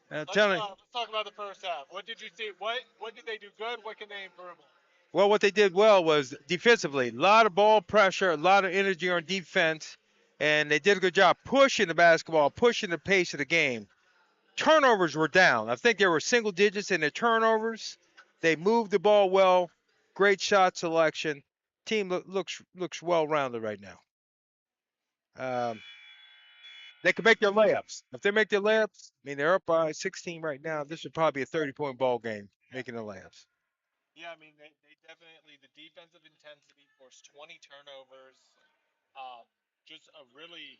I'm Let's telling you, let's talk about the first half. What did you see? What did they do good? What can they improve on? well, what they did well was defensively, a lot of ball pressure, a lot of energy on defense, and they did a good job pushing the basketball, pushing the pace of the game. Turnovers were down. I think they were single digits in the turnovers. They moved the ball well. Great shot selection. Team looks well rounded right now. Um, they can make their layups. If they make their layups, I mean they're up by 16 right now. This would probably be a 30-point ball game Yeah, making the layups. yeah. I mean, they definitely the defensive intensity forced 20 turnovers. Um, just a really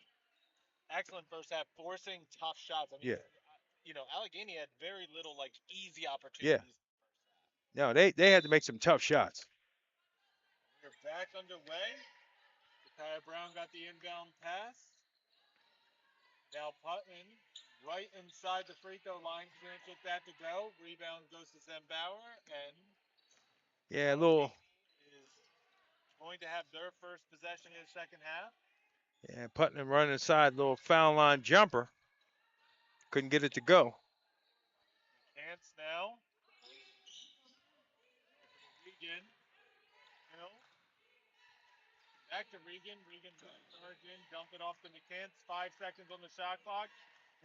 excellent first half, forcing tough shots. I mean, Yeah, Allegheny had very little like easy yeah. opportunities in the first half. No, they had to make some tough shots. We're back underway. Ty Brown got the inbound pass. Now Putnam right inside the free throw line, clearance with that to go. Rebound goes to Zembauer, and Yeah, a little. Allegheny is going to have their first possession in the second half. Yeah, Putnam running inside, little foul line jumper. Couldn't get it to go. Chance now. Regan. Hill. Back to Regan. Regan charged in, dumped it off to McCants. 5 seconds on the shot clock.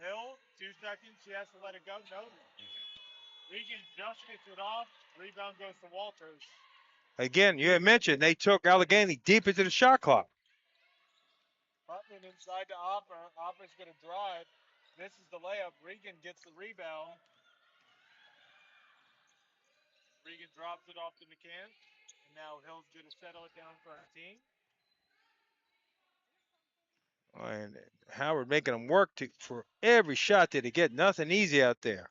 Hill, 2 seconds. She has to let it go. No. Regan just gets it off. Rebound goes to Walters. Again, you had mentioned they took Allegheny deep into the shot clock. Putman inside to Offer. Offer's going to drive. Misses the layup. Regan gets the rebound. Regan drops it off to McCann. And now Hill's going to settle it down for our team. And Howard making them work for every shot that they get. Nothing easy out there.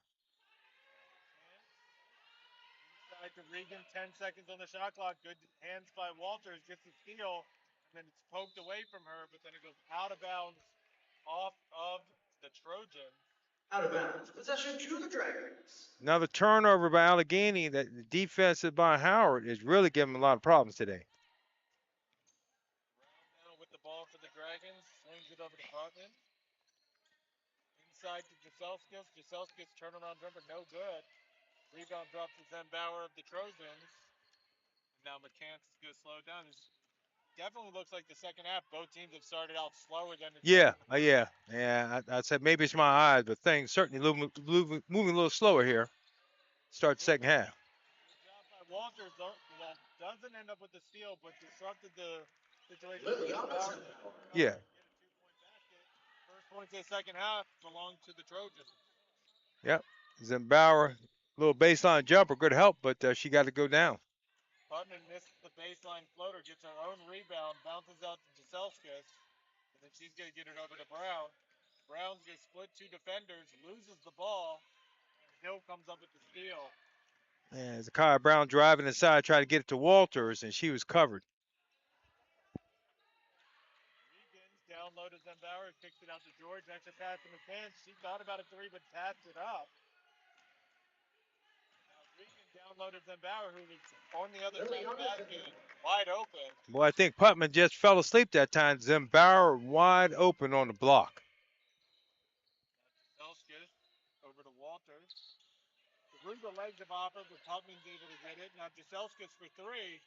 Inside to Regan. 10 seconds on the shot clock. Good hands by Walters. Gets the steal. And then it's poked away from her. But then it goes out of bounds off of the Trojans. Out of bounds. Possession to the Dragons. Another turnover by Allegheny. That the defense by Howard is really giving them a lot of problems today. Brown now with the ball for the Dragons. Swings it over to Putman. Inside to Jaselskis. Jaselskis turnaround jumper, no good. Rebound drops to Zembauer of the Trojans. And now McCants is going to slow it down. It definitely looks like the second half. Both teams have started out slower than Yeah, expected. yeah. I'd say maybe it's my eyes, but things certainly moving a little slower here. Start the Good, second half. good job by Walters. Doesn't end up with the steal, but disrupted the situation. Liliana Zembauer Zembauer. Yeah, get a 2-point basket. First points of the second half belong to the Trojans. yep. Zimbauer, little baseline jumper, good help, but she got to go down. Putman misses the baseline floater, gets her own rebound, bounces out to Jaselskis, and then she's going to get it over to Brown. Brown's going to split two defenders, loses the ball, and Hill comes up with the steal. And Zakiah Brown driving inside, trying to get it to Walters, and she was covered. Regan down low to Zembauer, kicks it out to George, extra pass in the pants. She thought about a three, but passed it up. Now Regan down low to Zembauer, who was on the other side of the basket, wide open. Boy, I think Putman just fell asleep that time. Zimbauer wide open on the block. Now Jaselskis over to Walters. Through the legs of Offer, but Putman's able to get it. Now Jaselskis for three.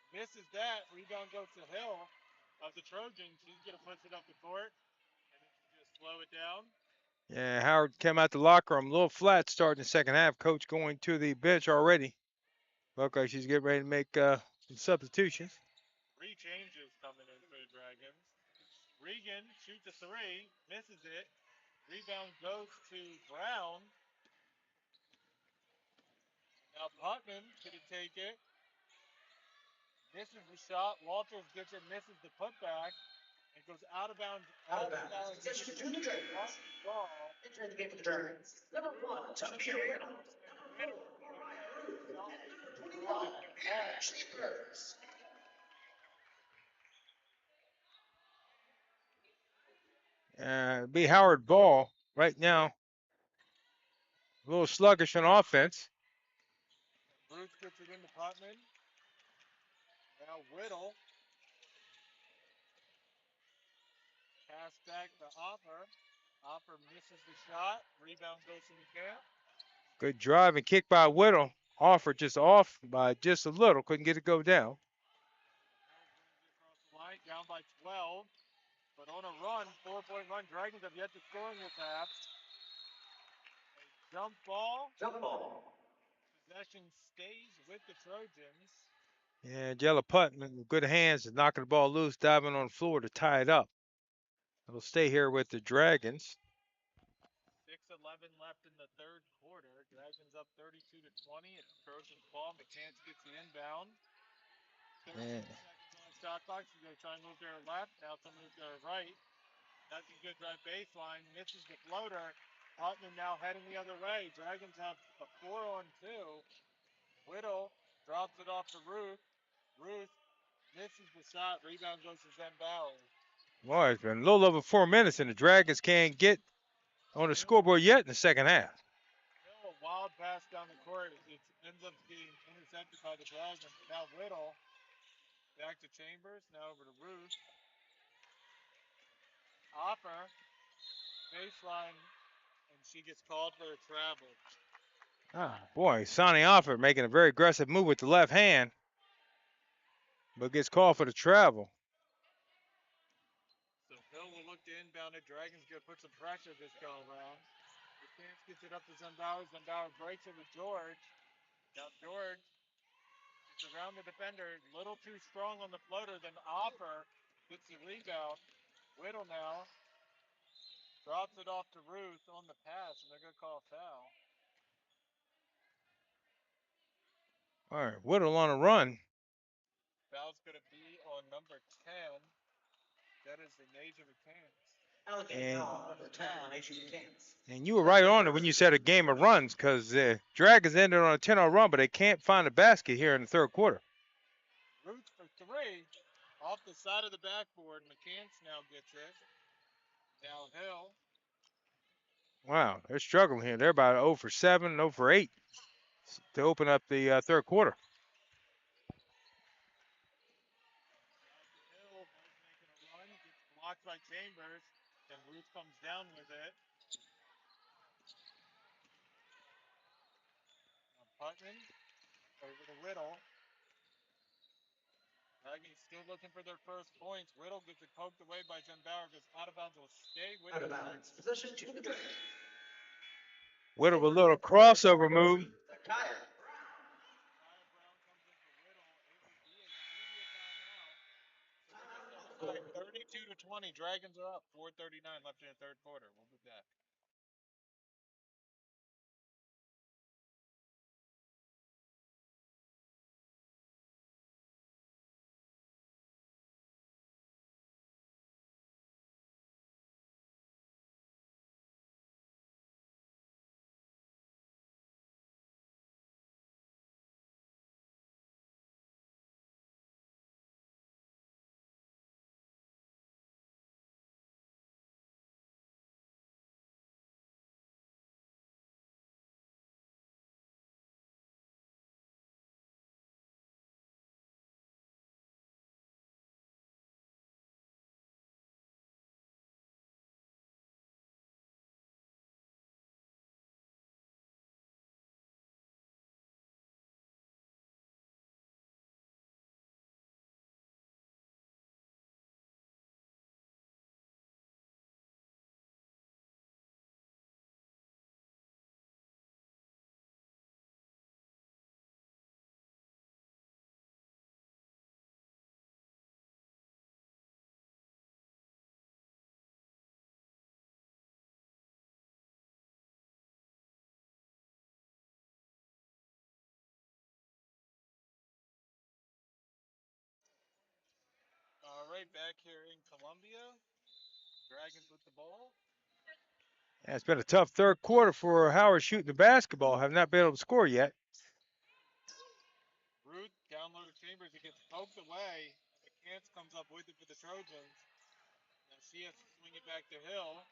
Misses that. Rebound goes to Hill of the Trojans. He's going to push it up the court. And then she's going to slow it down. Yeah, Howard came out the locker room a little flat starting the second half. Coach going to the bench already. Look like she's getting ready to make some substitutions. Three changes coming in for the Dragons. Regan shoots a three, misses it. Rebound goes to Brown. Now Putman going to take it. Misses the shot. Walters gets it, misses the putback. It goes out of bounds. Out of bounds. Possession to the Dragons. Ball. Entering the game for the Dragons. Number 1, Tamir Reynolds. Number 4, Mariah Ruth. Number 21, Ashley Burns. Be Howard ball right now. A little sluggish on offense. Bruce gets it into Putman. Now Whittle pass back to Offer. Offer misses the shot. Rebound goes to McCann. Good drive and kick by Whittle. Offer just off by just a little. Couldn't get it go down. Hill brings it across the line, down by 12. But on a run, 4-point run. Dragons have yet to score in this half. A jump ball. Jump ball. Possession stays with the Trojans. And Jella Putt with good hands is knocking the ball loose, diving on the floor to tie it up. It'll stay here with the Dragons. 6:11 left in the third quarter. Dragons up 32 to 20. It's Trojans ball. McCants gets the inbound. 13 And seconds on the shot clock. She's going to try and move to her left. Now to move to her right. That's a good drive baseline. Misses the floater. Putnam now heading the other way. Dragons have a 4-on-2. Whittle drops it off to Ruth. Ruth misses the shot. Rebound goes to Zen Bauer. boy, it's been a little over 4 minutes, and the Dragons can't get on the scoreboard yet in the second half. Hill, a wild pass down the court. It ends up getting intercepted by the Dragons. Now Whittle back to Chambers. Now over to Ruth. Offer baseline, and she gets called for a travel. Boy, Sonny Offer making a very aggressive move with the left hand, but gets called for the travel. So Hill will look to inbound it. Dragons going to put some pressure this go around. The chance gets it up to Zembauer. Zembauer breaks it with George. Now George gets around the defender. Little too strong on the floater. Then Offer gets the rebound. Whittle now drops it off to Ruth on the pass, and they're going to call a foul. All right, Whittle on a run. Foul's going to be on number 10. That is the Naja McCants. Allegany foul, number 10 on HU McCants. And you were right on it when you said a game of runs, because the Dragons ended on a 10-0 run, but they can't find a basket here in the third quarter. Ruth for three. Off the side of the backboard. McCants now gets it. Now Hill. Wow, they're struggling here. They're about 0 for 7, 0 for 8 to open up the third quarter. Hill was making a run. Gets blocked by Chambers. Then Ruth comes down with it. Now Putnam over to Whittle. Dragons still looking for their first points. Whittle gets it poked away by Zembauer. Goes out of bounds. Will stay with Out of the bounds. Possession to the Dragons. Whittle with a little crossover move. Kyle Brown. Kyle Brown comes in for Whittle. It will be a media timeout. So we're going to step aside. 32 to 20. Dragons are up. 4:39 left in the third quarter. We'll be back. All right, back here in Columbia. Dragons with the ball. Yeah, it's been a tough third quarter for Howard shooting the basketball. Have not been able to score yet. Ruth down low to Chambers. It gets poked away. McCants comes up with it for the Trojans. Now she has to swing it back to Hill.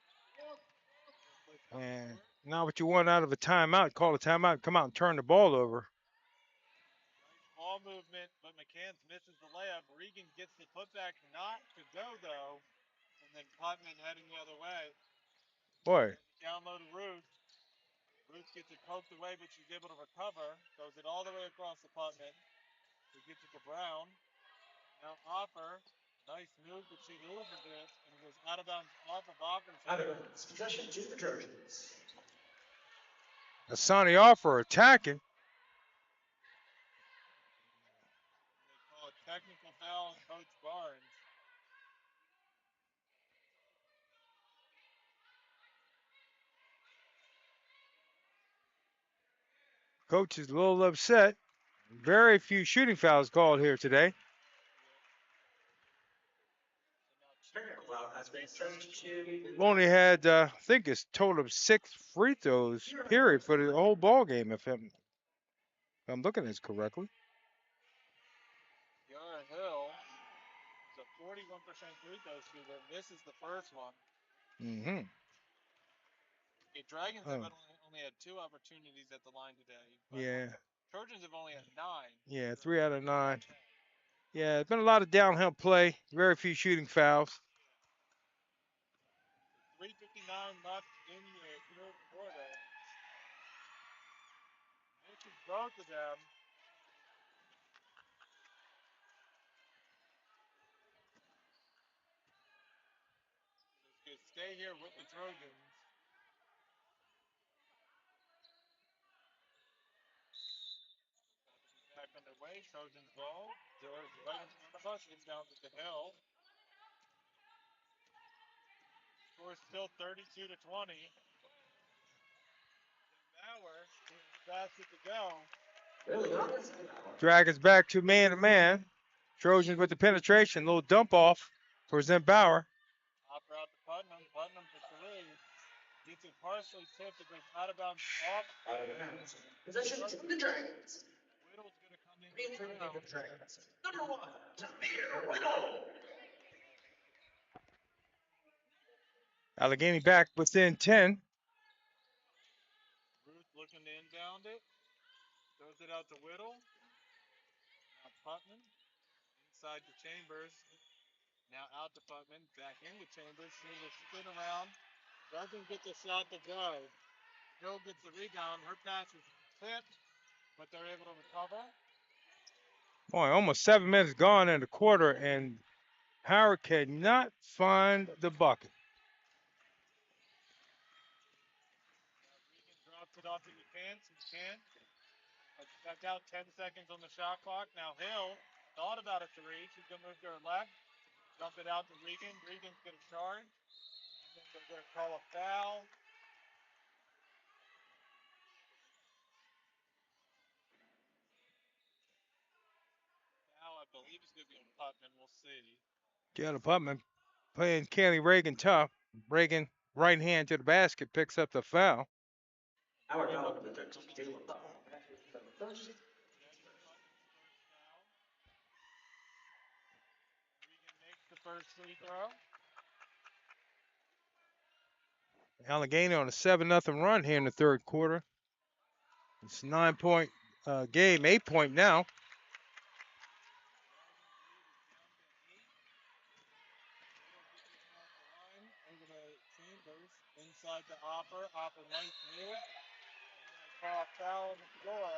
And now what you want out of a timeout, call a timeout, come out and turn the ball over. Nice ball movement, but McCants misses the layup. Regan gets the putback not to go, though. And And then Putman heading the other way. Boy, Downloaded Ruth. Ruth gets it poked away, but she's able to recover. Throws it all the way across the Putman. Who gets it to Brown. Now Offer. Nice move, but she loses it. And it goes out of bounds off of Offer's Out of head. bounds. Possession to the Trojans. Asani Offer attacking. They call it technical foul on Coach Barnes. Coach is a little upset. Very few shooting fouls called here today. So now Technical Chambers foul with has been free assessed throws. to We've only had, I think it's total of 6 free throws, period, for the whole ball game, if I'm looking at this correctly. Yara Hill is a 41% free throw shooter. This is the first one. Mm-hmm. The Dragons have Oh, only had 2 opportunities at the line today, but yeah, Trojans have only had 9. yeah, They're 3 out of 9. 10. Yeah, it's been a lot of downhill play, very few shooting fouls. 3:59 left in the third quarter. Misses both of them. Just stay here with the Trojans. Back underway. Trojans ball. There's right in front of us. Inbound to the Hill. Score still 32-20. Bauer basket to go. Early on, it's Dragons back to man. Trojans with the penetration, little dump off for Zen Bauer. Hopper out to Putnam. Putnam for 3. Gets it partially tipped. It goes out of bounds off. out of bounds. Possession to the Dragons. Whittle's going to come in Three with and the three foul. for the Dragons. Number one, Tamir Whittle. Allegany back within 10. Ruth looking to inbound it. Throws it out to Whittle. Now Putnam. Inside to Chambers. Now out to Putman. Back into Chambers. Chambers spin around. Doesn't get the shot to go. Hill gets the rebound. Her pass is tipped, but they're able to recover. Boy, almost 7 minutes gone in the quarter, and Howard cannot find the bucket. Regan drops it off to the fence. He can't. Back out 10 seconds on the shot clock. Now Hill thought about a 3. She's going to move to her left. Dump it out to Regan. Regan's going to charge. And then they're going to call a foul. Foul, I believe, is going to be on Putman. We'll see. Jalen Putman playing Kelly Reagan tough. Reagan, right hand to the basket, picks up the foul. Our foul to the Dragons. Jalen Butler. First. That's Putman's first foul. Regan makes the first free throw. Allegheny on a 7-0 run here in the third quarter. It's a 9-point game, 8-point now. Over to Chambers, inside to Opper. Opper, nice move. And then they call a foul on the floor.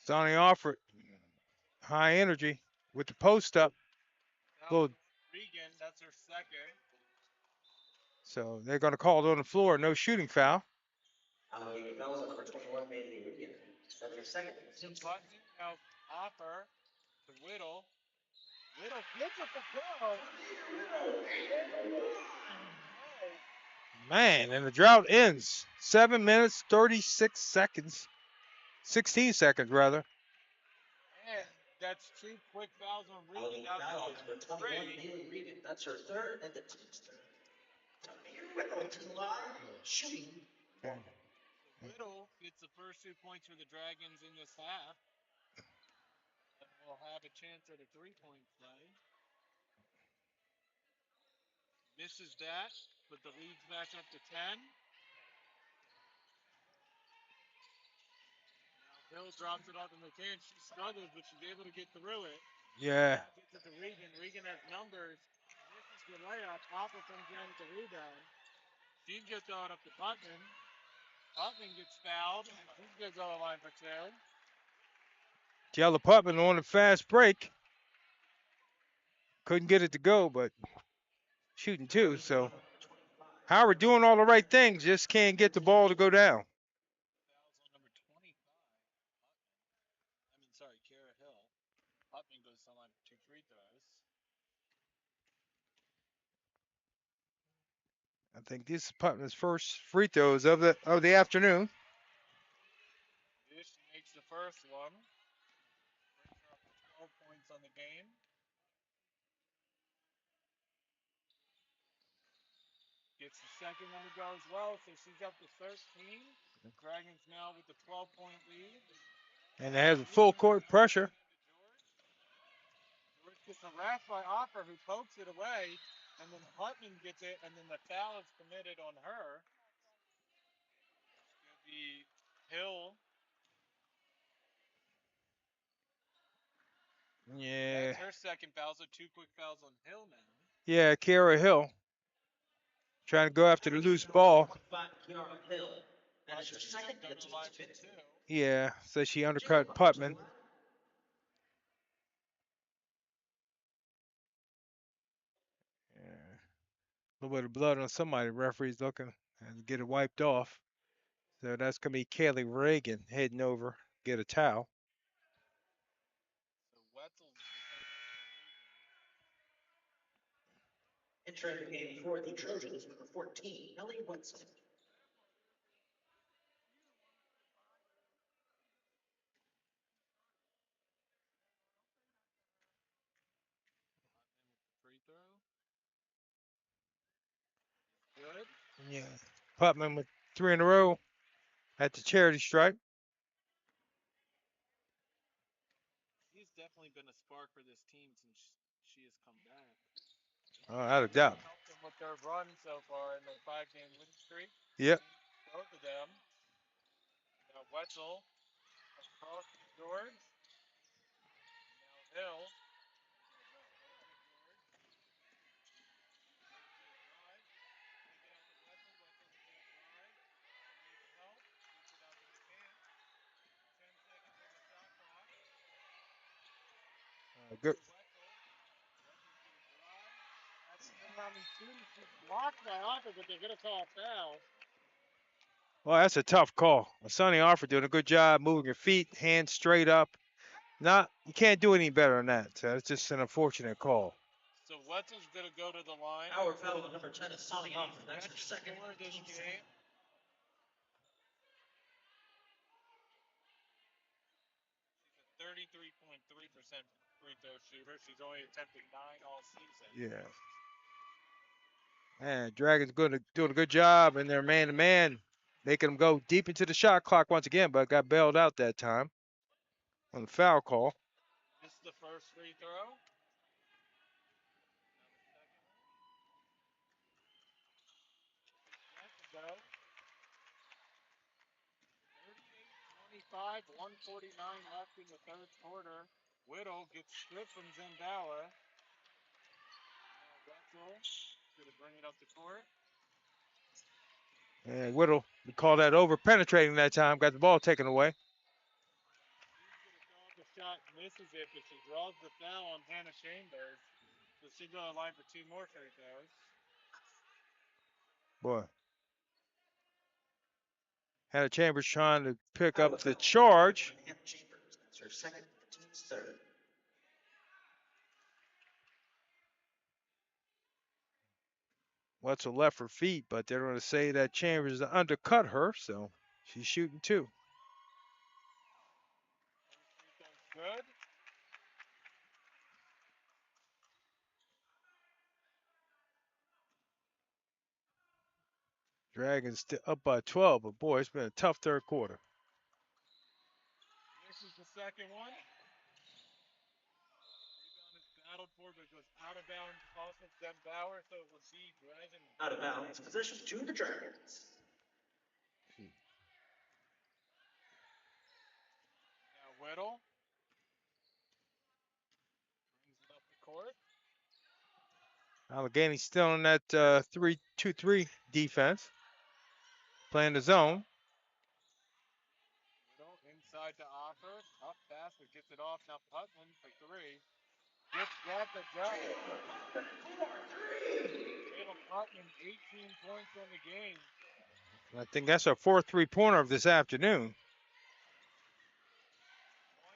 Sonny Offord, high energy with the post up. Foul Little, on Regan, that's her second. so they're going to call it on the floor, no shooting foul. Allegheny fouls on number 21, Bailey Regan. That's her second. Button, now Opper to Whittle. Whittle flips it to go. Man, and the drought ends. 7 minutes, 36 seconds. 16 seconds, rather. And that's 2 quick fouls on Regan. Allegheny Now fouls number 21, three. Bailey Regan. That's her third and the team's third. Tamir Whittle to the line. Shooting. Okay. Whittle gets the first 2 points for the Dragons in this half. And will have a chance at a 3-point play. Misses that, but the lead's back up to 10. Now Hill drops it off in the can. She struggles, but she's able to get through it. Yeah. Gets it to Regan. Regan has numbers. Misses the layup. Hopper comes in with the rebound. She gets on up to Putman. Putman gets fouled. He's going to go to the line for two. Jell apartment on a fast break. Couldn't get it to go, but shooting two. So Howard doing all the right things, just can't get the ball to go down. Fouls on number 25. Sorry, Kara Hill. Putman goes to the line for two free throws. I think this is Putnam's first free throws of the afternoon. Dish makes the first one. Brings her up to 12 points on the game. Gets the second one to go as well, so she's up to 13. Dragons now with the 12-point lead. And it has a full court pressure. George gets harassed by Offer, who pokes it away, and then Putman gets it, and then the foul is committed on her. It's going to be Hill. Yeah. That's her second foul, so two quick fouls on Hill now. Yeah, Kara Hill trying to go after the loose ball. Kiara Hill. That is her She's second going to go to the line team's for fifth. two. Yeah, so she undercut Putman. Yeah. A little bit of blood on somebody. Referee's looking and get it wiped off. So that's gonna be Kaylee Reagan heading over, get a towel. So Wetzel's defending the rebound. Entering the game for the Trojans, number 14, Ellie Wetzel. Free throw. Good. Yeah. Putman with three in a row at the charity stripe. He's definitely been a spark for this team since she has come back. Without a doubt. Helped them with their run so far in their 5-game win streak. Yep. Both of them. Now Wetzel across to George. Now Hill. Good. Blocked by Hopper, but they're going to call a foul. Well, that's a tough call. Sonny Offer doing a good job moving your feet, hands straight up. Not you can't do any better than that. So it's just an unfortunate call. So Wetzel's going to go to the line. Our foul on number 10 is Sonny Offer. That's her second. For this game. 33.3% free throw shooter. She's only attempted 9 all season. Yeah. Man, Dragons doing a good job in their man-to-man, making them go deep into the shot clock once again, but got bailed out that time on the foul call. Missed the first free throw. Now the second one. Go. 38-25, 149 left in the third quarter. Whittle gets stripped from Zembauer. Now Wetzel going to bring it up the court. And Whittle, we call that over penetrating that time, got the ball taken away. She's going to throw up a shot, misses it, but she draws the foul on Hannah Chambers. So she'll go to the line for two more free throws. Boy. Hannah Chambers trying to pick up the charge. Hannah Chambers. That's her second, the team's third. Wetzel left her feet, but they're going to say that Chambers undercut her, so she's shooting two. Good. Dragons still up by 12, but boy, it's been a tough third quarter. This is the second one. Rebound is battled for, but goes out of bounds off of Zembauer, so it will see Dragon. Out of bounds. Possession to the Dragons. Now Whittle. Allegany still in that 3-2-3 defense, playing the zone. Little inside to offer. Tough pass, but gets it off. Now Putman for three. Gets that to go. 4-3. Caleb Putman, 18 points in the game. I think that's our fourth three-pointer of this afternoon. 1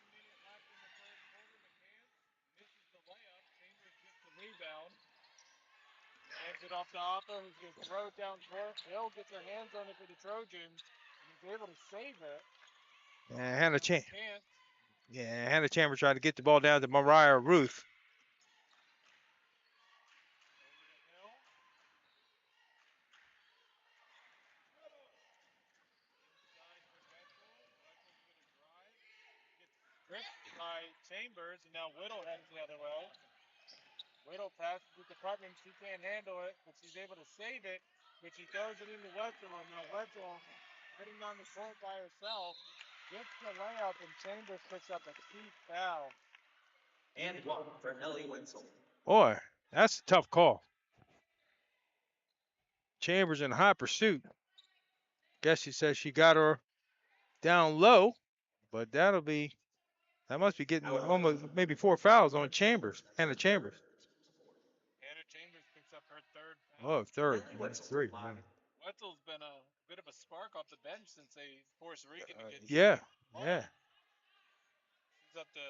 minute left in the third quarter. McCants misses the layup. Chambers gets the rebound. Hands it off to Oppa, who's going to throw it down court. Hill gets her hands on it for the Trojans, and he's able to save it. And Hannah, Can't. Hannah Chambers tried to get the ball down to Mariah Ruth. Over to Hill. Inside for Wetzel. Wetzel's going to drive. Gets stripped by Chambers, and now Whittle heads the other way. Whittle passes it to Putnam. She can't handle it, but she's able to save it. But she throws it into Wetzel, and now Wetzel heading on the court by herself. Gets the layup, and Chambers picks up a cheap foul. And one for Ellie Wetzel. Boy, that's a tough call. Chambers in hot pursuit. Guess she says she got her down low, but that must be getting almost maybe 4 fouls on Chambers, Hannah Chambers. Hannah Chambers picks up her third foul. Oh, third, three. Wetzel's been a bit of a spark off the bench since they forced Regan to get Yeah, home. yeah. She's up to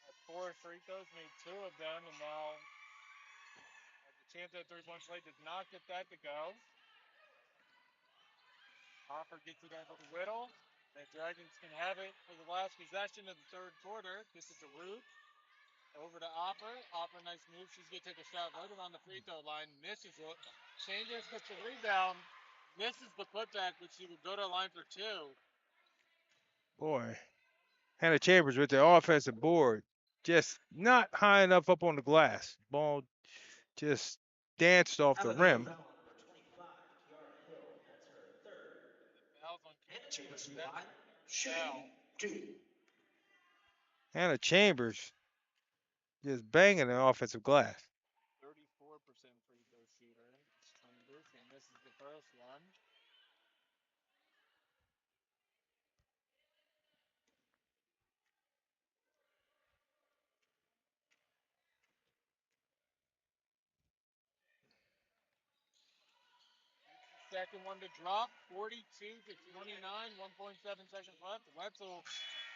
had 4 free throws, made 2 of them, and now has a chance at 3-point play. Does not get that to go. Hopper gets it over to Whittle. The Dragons can have it for the last possession of the third quarter. This is a Root. Over to Opper. Opper, nice move. She's going to take a shot right around the free throw line. Misses it. Chambers gets the rebound. Misses the putback, but she will go to the line for 2. Boy, Hannah Chambers with the offensive board, just not high enough up on the glass. Ball just danced off the rim. 25, Kiara Hill. That's her third. Fouls on And Chambers. Chambers That's line. her Shooting. foul. 2. Hannah Chambers just banging the offensive glass. 34% free throw shooter. Chambers, and misses the first one. Second one to drop, 42 to 29, 1.7 seconds left. Wetzel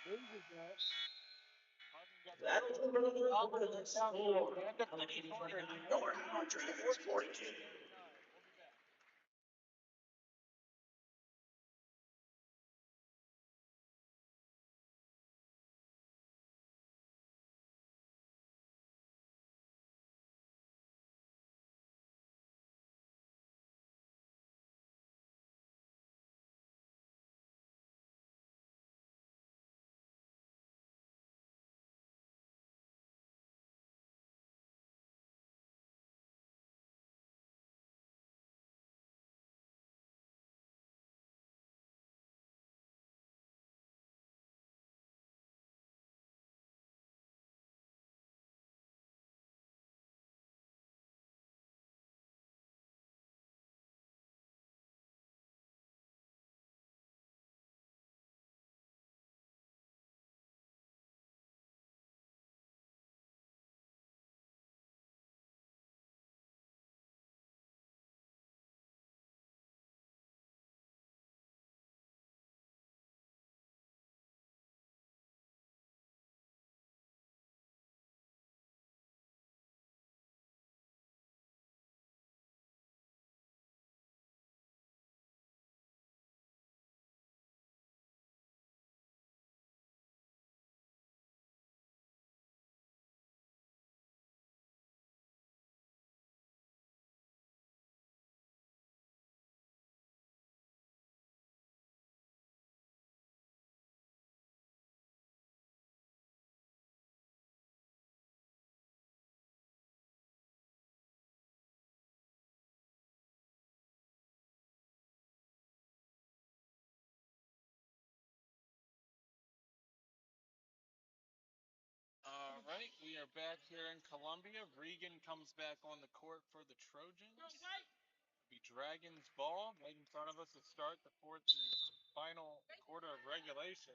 loses it. That'll do it for the third quarter. That's score. Allegheny 29, North Dragons 42. right, we are back here in Columbia. Regan comes back on the court for the Trojans. Be Dragons ball right in front of us to start the fourth and final quarter of regulation.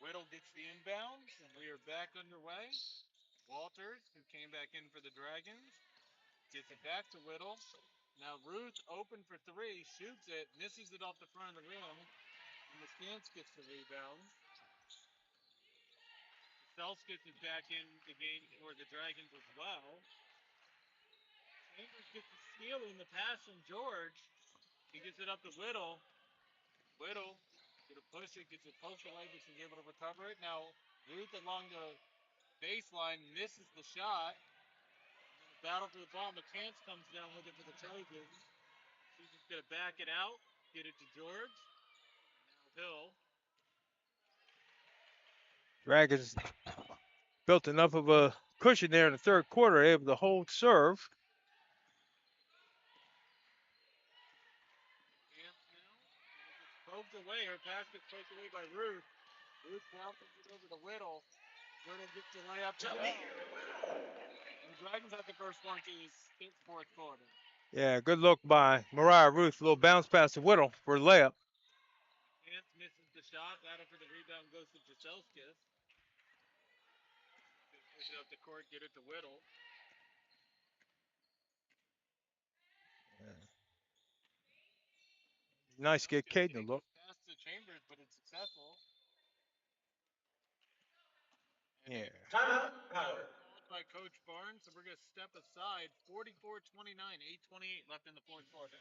Whittle gets the inbounds, and we are back underway. Walters, who came back in for the Dragons, gets it back to Whittle. Now Ruth open for three, shoots it, misses it off the front of the rim, and Stance gets the rebound. Self gets it back in the game for the Dragons as well. Chambers gets the steal in the pass from George. He gets it up to Whittle. Whittle gonna push it, gets it poked away, but she's able to recover it. Now Ruth along the baseline misses the shot. Battle for the ball. McCants comes down with it for the Trojans. She's just gonna back it out, get it to George. Now Hill. Dragons built enough of a cushion there in the third quarter, able to hold serve. McCants now. And it gets poked away. Her pass gets poked away by Ruth. Ruth bounces it over to Whittle. Whittle gets the layup to go. And the Dragons have the first one to his fourth quarter. Yeah, good look by Mariah Ruth. A little bounce pass to Whittle for a layup. Chance misses the shot. Battle for the rebound goes to Jaselskis. Push it up the court, get it to Whittle. Nice get Jaselskis Caden to takes look. this pass to Chambers, but it's successful. And Yeah. a timeout called by Coach Barnes. So we're going to step aside. 44-29, 8:28 left in the fourth quarter.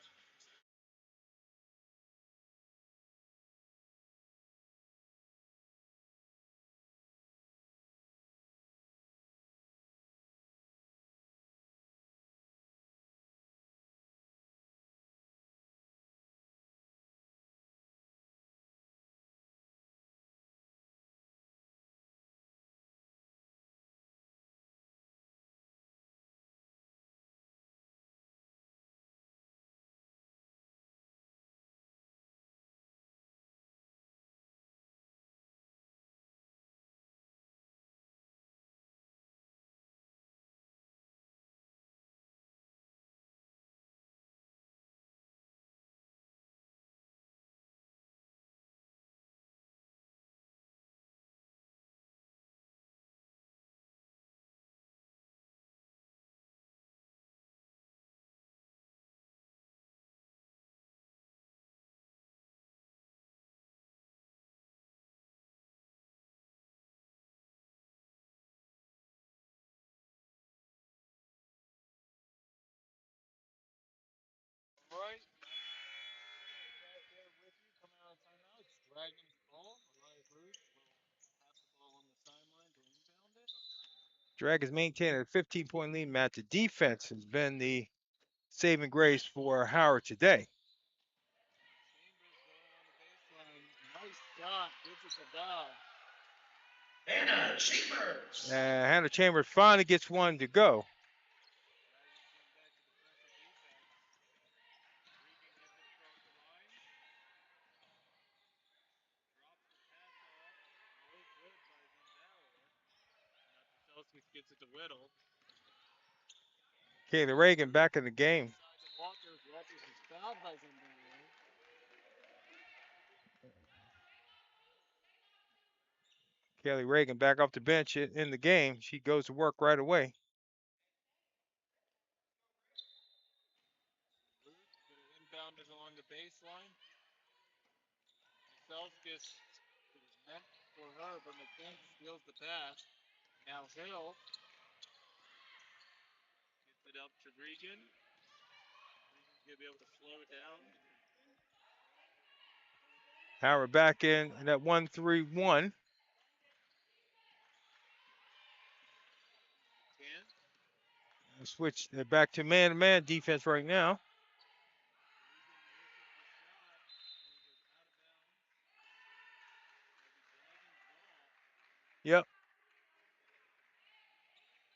All right. Back there with you. Coming out of timeout. It's Dragons ball. Mariah Bruce will have the ball on the sideline to inbound it. Dragons maintaining a 15-point lead, Matt. The defense has been the saving grace for Howard today. Chambers going on the baseline. Nice shot. Gets it to Dow. Hannah Chambers. Hannah Chambers finally gets one to go. Dragons getting back to the pressure defense. Regan gets it across the line. Drops the pass off. No good by Zimbauer. Now Jaselski gets it to Whittle. Kaylee Reagan back in the game. Inside to Walters. Walters is fouled by Zimbauer. Kelly Reagan back off the bench in the game. She goes to work right away. Ruth going to inbound it along the baseline. Jaselskis, it was meant for her, but McKenna steals the pass. Now Hill gets it up to Regan. Regan's going to be able to slow it down. Howard back in at 1-3-1. Can. Switch back to man-to-man defense right now. Regan misses the shot, and it goes out of bounds. Dragons ball. Yep.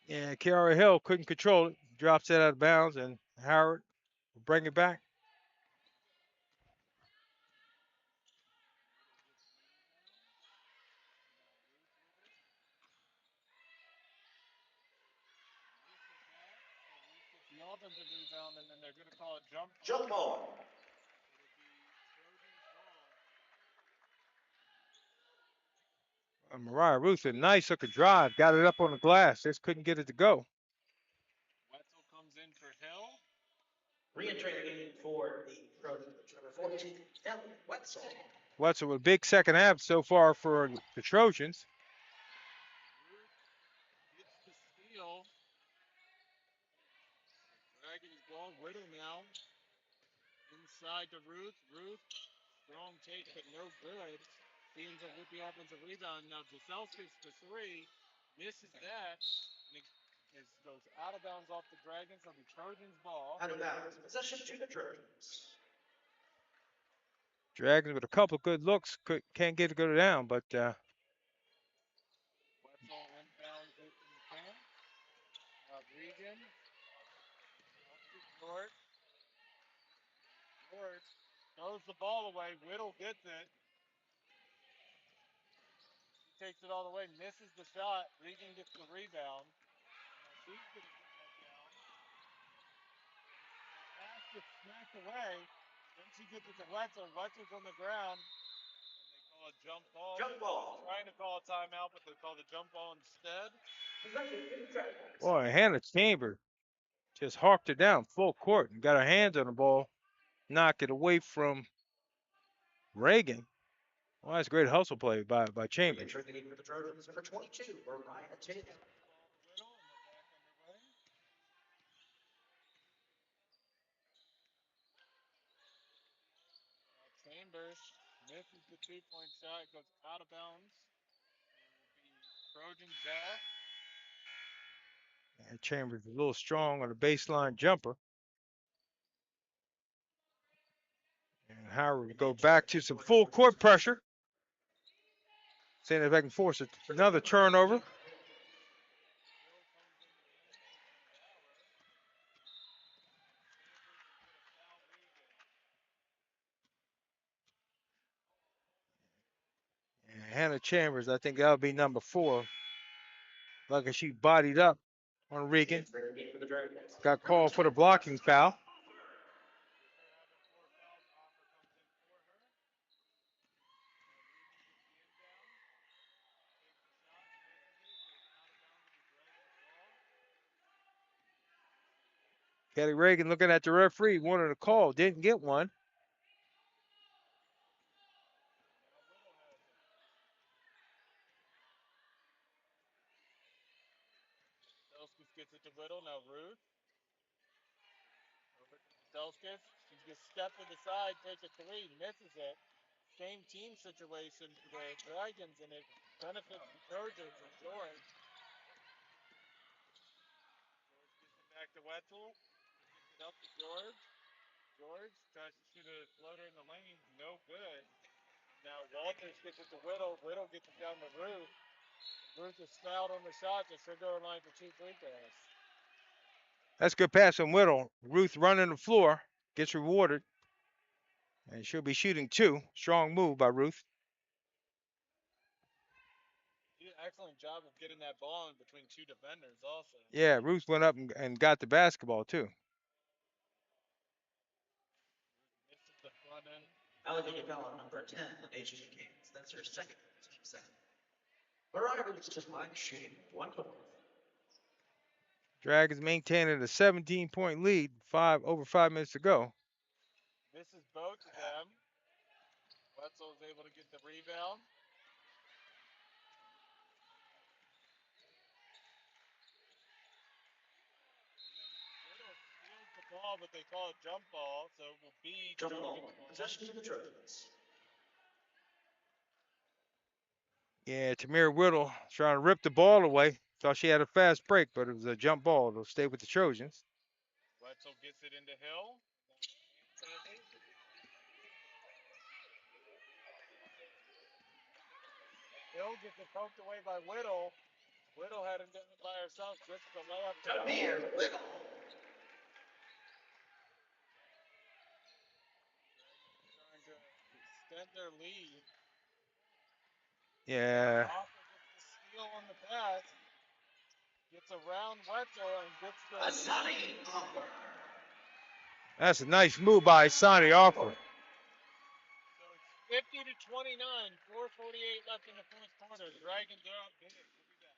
And Kiara Hill couldn't control it. Drops it out of bounds, and Howard will bring it back. Whittle gets the inbound. Now Ruth with it. offensive rebound, and then they're going to call a jump ball. Jump ball. It'll be Trojans ball. Mariah Ruth, a nice looking drive. Got it up on the glass. Just couldn't get it to go. Wetzel comes in for Hill. Re-entering the game for the Trojans, number 14, Ellie Wetzel. Wetzel with a big second half so far for the Trojans. Ruth gets the steal. Dragons ball. Whittle now. Inside to Ruth. Ruth, strong take, but no good. He ends up with the offensive rebound. Now Jaselskis for three. Misses that. And it goes out of bounds off the Dragons. It'll be Trojans ball. Out of bounds. Possession to the Trojans. Dragons with a couple good looks. Can't get it to go down, but Wetzel inbounds it in the can. Regan. Up to George. George throws the ball away. Whittle gets it. He takes it all the way. Misses the shot. Regan gets the rebound. Now she's going to get that down. Pass gets smacked away. Then she gets it to Wetzel. Wetzel's on the ground. And they call a jump ball. Jump ball. Trying to call a timeout, but they call the jump ball instead. Possession to the Dragons. boy, Hannah Chambers just hawked it down full court and got her hands on the ball, knock it away from Reagan. Well, that's great hustle play by Chambers. Re-entering the game for the Trojans, number 22, Mariah Taylor. Ball to Whittle, and they're back underway. Now Chambers misses the 2-point shot, goes out of bounds. It will be Trojan ball. And Chambers a little strong on the baseline jumper. And Howard will go back to some full court pressure. Seeing if I can force another turnover. Hill comes in the lane on Bauer. Chambers is going to foul Regan. And Hannah Chambers, I think that'll be number 4. Lucky she bodied up on Regan. Re-entering the game for the Dragons. Got called for the blocking foul. With her having 4 fouls, Hoffer comes in for her. Now Regan gets the inbound. Takes the shot, misses it, goes out of bounds with the Dragons ball. Kelly Reagan looking at the referee, wanted a call, didn't get one. Now Whittle has it. Selskis gets it to Whittle. Now Ruth. Over to Selskis. She just stepped to the side, take a 3, misses it. Same team situation for the Dragons, and it benefits the Trojans and George. George gets it back to Wetzel. He gets it up to George. George tries to shoot a floater in the lane. No good. Now Walters gets it to Whittle. Whittle gets it down to Ruth. Ruth is fouled on the shot. They should go line for 2 free throws. That's a good pass from Whittle. Ruth running the floor, gets rewarded. And she'll be shooting 2. Strong move by Ruth. He did an excellent job of getting that ball in between 2 defenders also. Yeah, Ruth went up and got the basketball too. Misses the front end. Allegany foul on number 10, Asian Kings. That's her second team second. Mariah Ruth just line shooting 1 point. Dragons maintaining a 17-point lead, over 5 minutes to go. Misses both of them. Wetzel is able to get the rebound. Whittle steals the ball, but they call it jump ball, so it will be Jump Trojan ball. ball. Possession to the Trojans. Yeah, Tamir Whittle trying to rip the ball away. Thought she had a fast break, but it was a jump ball. It'll stay with the Trojans. Wetzel gets it into Hill. Hill gets it poked away by Whittle. Whittle had it by herself, gets the layup to Tamir Whittle. trying to extend their lead. Yeah, Hoffer gets the steal on the pass. Gets around Wetzel and gets the Asani Hopper. That's a nice move by Sonny Offer. So it's 50 to 29, 4:48 left in the first quarter. Dragons are up big. We'll be back.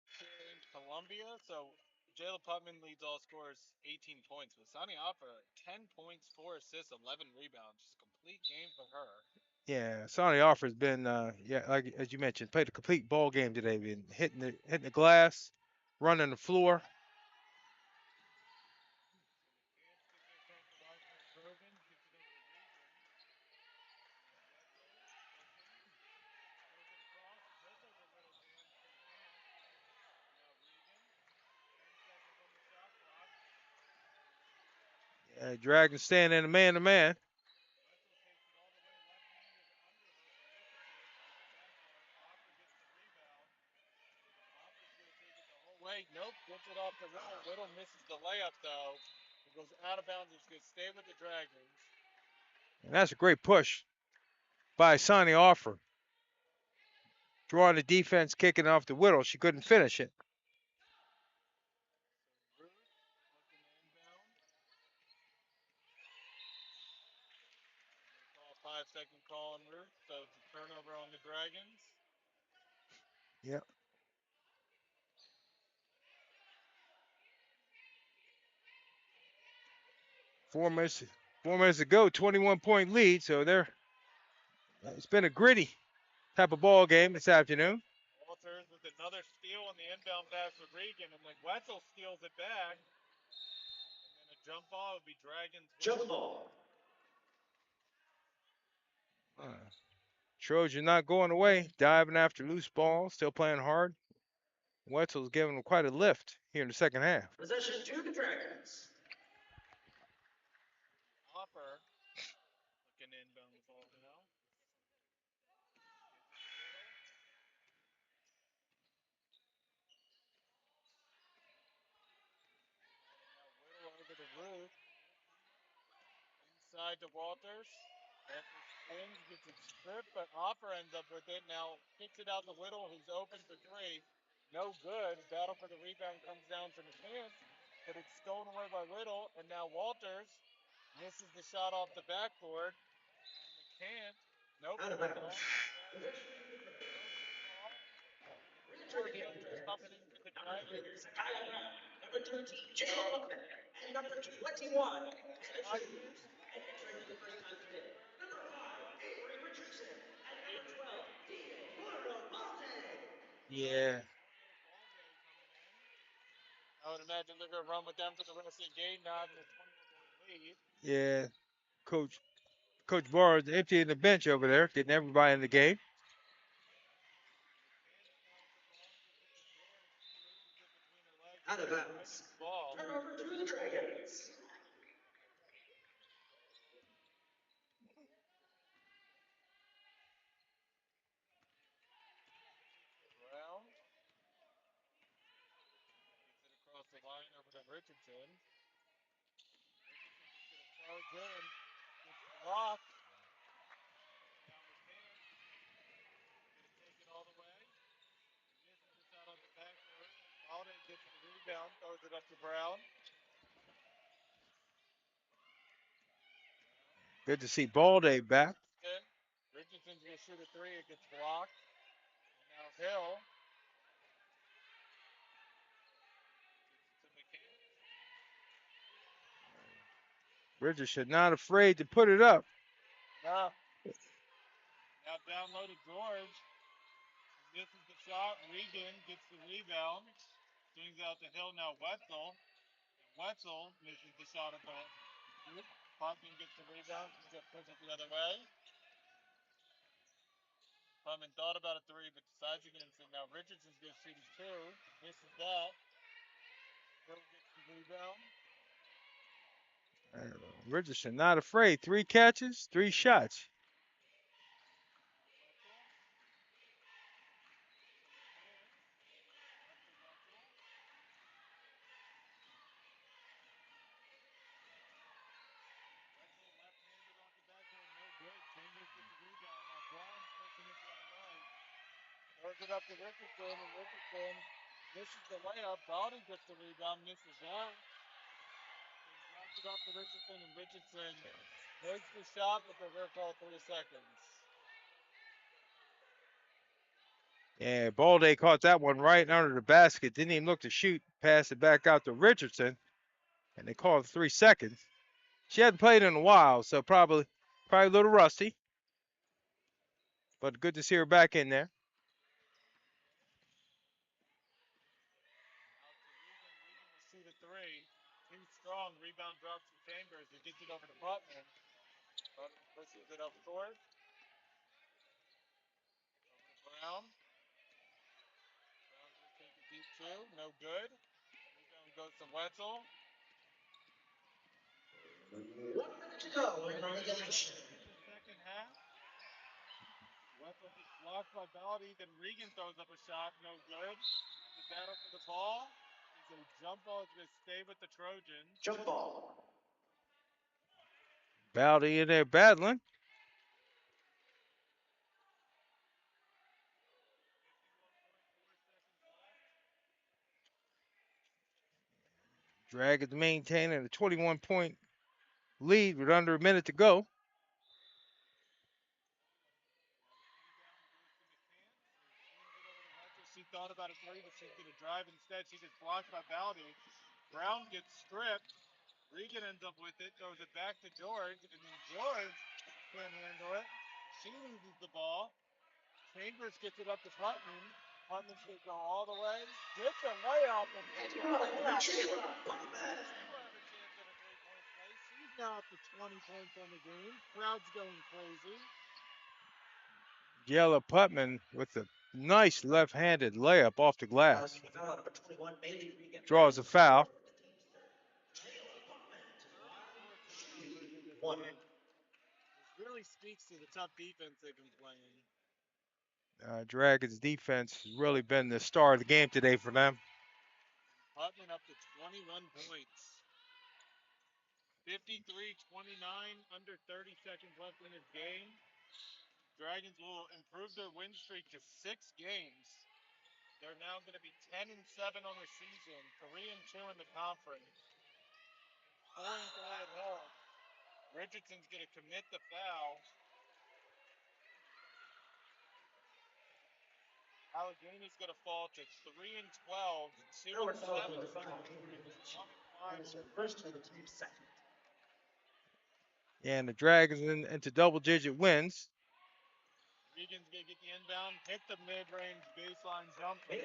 Here in Columbia, so Jalen Putman leads all scorers 18 points, but Sonny Offer 10 points, 4 assists, 11 rebounds. Just a complete game for her. Yeah, Sonny Offer's been yeah, like as you mentioned, played a complete ball game today. Been hitting the glass, running the floor. Hands gets it across the line for Grogan, gives it over to Regan. Wetzel looking, throws it across, just over Little's hands to McCann. Now Regan, 10 seconds on the shot clock. Dragon staying in the man-to-man. Wetzel takes it all the way, left-handed underhook, misses it off the backboard. Offer gets the rebound. Offer's going to take it the whole way. Nope, gets it off the Whittle. Whittle misses the layup, though. It goes out of bounds. It's going to stay with the Dragons. And that's a great push by Sonny Offer. Drawing the defense, kicking off the Whittle. She couldn't finish it. So Ruth looking to inbound. Call 5-second call on Ruth. So it's a turnover on the Dragons. Yep. 4 minutes. 4 minutes to go. 21-point lead. So they're. It's been a gritty type of ball game this afternoon. Walters with another steal on the inbound pass for Regan, and then Wetzel steals it back. And then a jump ball would be Dragons with Jump it. ball. Uh, Trojan not going away. Diving after loose ball. Still playing hard. Wetzel's giving them quite a lift here in the second half. Possession to the Dragons. Offer looking to inbound the ball now. Gives it to Whittle. Now Whittle over to Ruth. Inside to Walters. Walters spins, gets it stripped, but Offer ends up with it. Now kicks it out to Whittle, who's open for three. No good. Battle for the rebound comes down to McCann, but it's stolen away by Whittle. And now Walters misses the shot off the backboard. And McCann, nope, Out of goes off bounds. the glass. Possession to the Personal Dragons. foul. And it's Returning Morgan the coming Dragons. in for the Number Dragons. 3, Kyle Brown. Number 13, Jalen Buckman. And number 21, entering, Dragons. and entering for the first time today. Number 5, Avery Richardson. And number 12, Diego Floro Balde. Yeah. Coming in. I would imagine they're going to run with them for the rest of the game, now having a 21-point lead. Yeah. Coach Barr is emptying the bench over there, getting everybody in the game. McCann snaps the ball, gives it to Jordan. She loses it between her legs. Out of Dragons bounds. ball. Turnover to the Dragons. Brown gets it across the line over to Richardson. Richardson just going to charge in. Gets blocked. And now McCann going to take it all the way. Brown. Good to see Balday back. Richardson's going to shoot a three. It gets blocked. And now Hill. To McCann. Richardson not afraid to put it up. No. Now down low to George. Misses the shot. Regan gets the rebound. Swings out to Hill. Now Wetzel. And Wetzel misses the shot at the hoop. Putman gets the rebound. He's going to push it the other way. Putman thought about a three, but decides against it. Now Richardson's going to shoot his two. Misses that. Hill gets the rebound. Richardson not afraid. 3 catches, 3 shots. Left-handed off the backboard, no good. Chambers gets the rebound. Now Brown's pushing it the other way. Throws it up to Richardson, and Richardson misses the layup. Bowden gets the rebound, misses that. And drops it off to Richardson, and Richardson makes the shot, but they're going to call 3 seconds. And Balday caught that one right under the basket. Didn't even look to shoot. Passed it back out to Richardson. And they called 3 seconds. She hadn't played in a while, so probably a little rusty. But good to see her back in there. Out to Regan. Regan will shoot a three. Too strong. Rebound drops to Chambers. He gets it over to Putman. Putman pushes it up court. Over to Brown. Brown's going to take a deep two. No good. Rebound goes to Wetzel. 1 minute to go in regulation. The second half. Wetzel gets blocked by Bowdy. Then Regan throws up a shot. No good. The battle for the ball is a jump ball. It's going to stay with the Trojans. Jump ball. Bowdy in there battling. 51.4 seconds left. Dragons maintaining a 21-point lead with under a minute to go. She thought about a three, but she's going to drive instead. She gets blocked by Bowdy. Brown gets stripped. Regan ends up with it, throws it back to George, and then George can't handle it. She loses the ball. Chambers gets it up to Putman. Putman's going to go all the way. Gets a layup. And Richard Putman. She'll have a chance at a three-point play. She's now up to 20 points on the game. Crowd's going crazy. Yellow Putman with a nice left-handed layup off the glass. Number 21, Bailey Regan. Draws a foul. One. This really speaks to the tough defense they've been playing. Dragons defense has really been the star of the game today for them. Putman up to 21 points. 53-29, under 30 seconds left in this game. Dragons will improve their win streak to 6 games. They're now going to be 10-7 on the season, 3-2 in the conference, 4-3 at home. Richardson's going to commit the foul. Allegany's going to fall to 3-12, 2-7. First to the team second. And the Dragons into double-digit wins. Regan's going to get the inbound, hit the mid-range baseline jumper.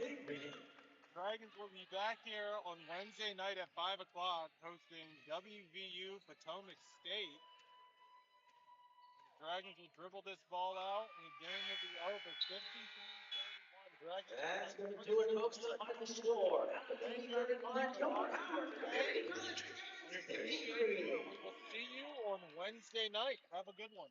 Dragons will be back here on Wednesday night at 5 o'clock hosting WVU Potomac State. The Dragons will dribble this ball out and the game will be over 53-31. Dragons. That's going to do it, folks. The final score. Thank you, everyone. Your Howard College. We will see you on Wednesday night. Have a good one.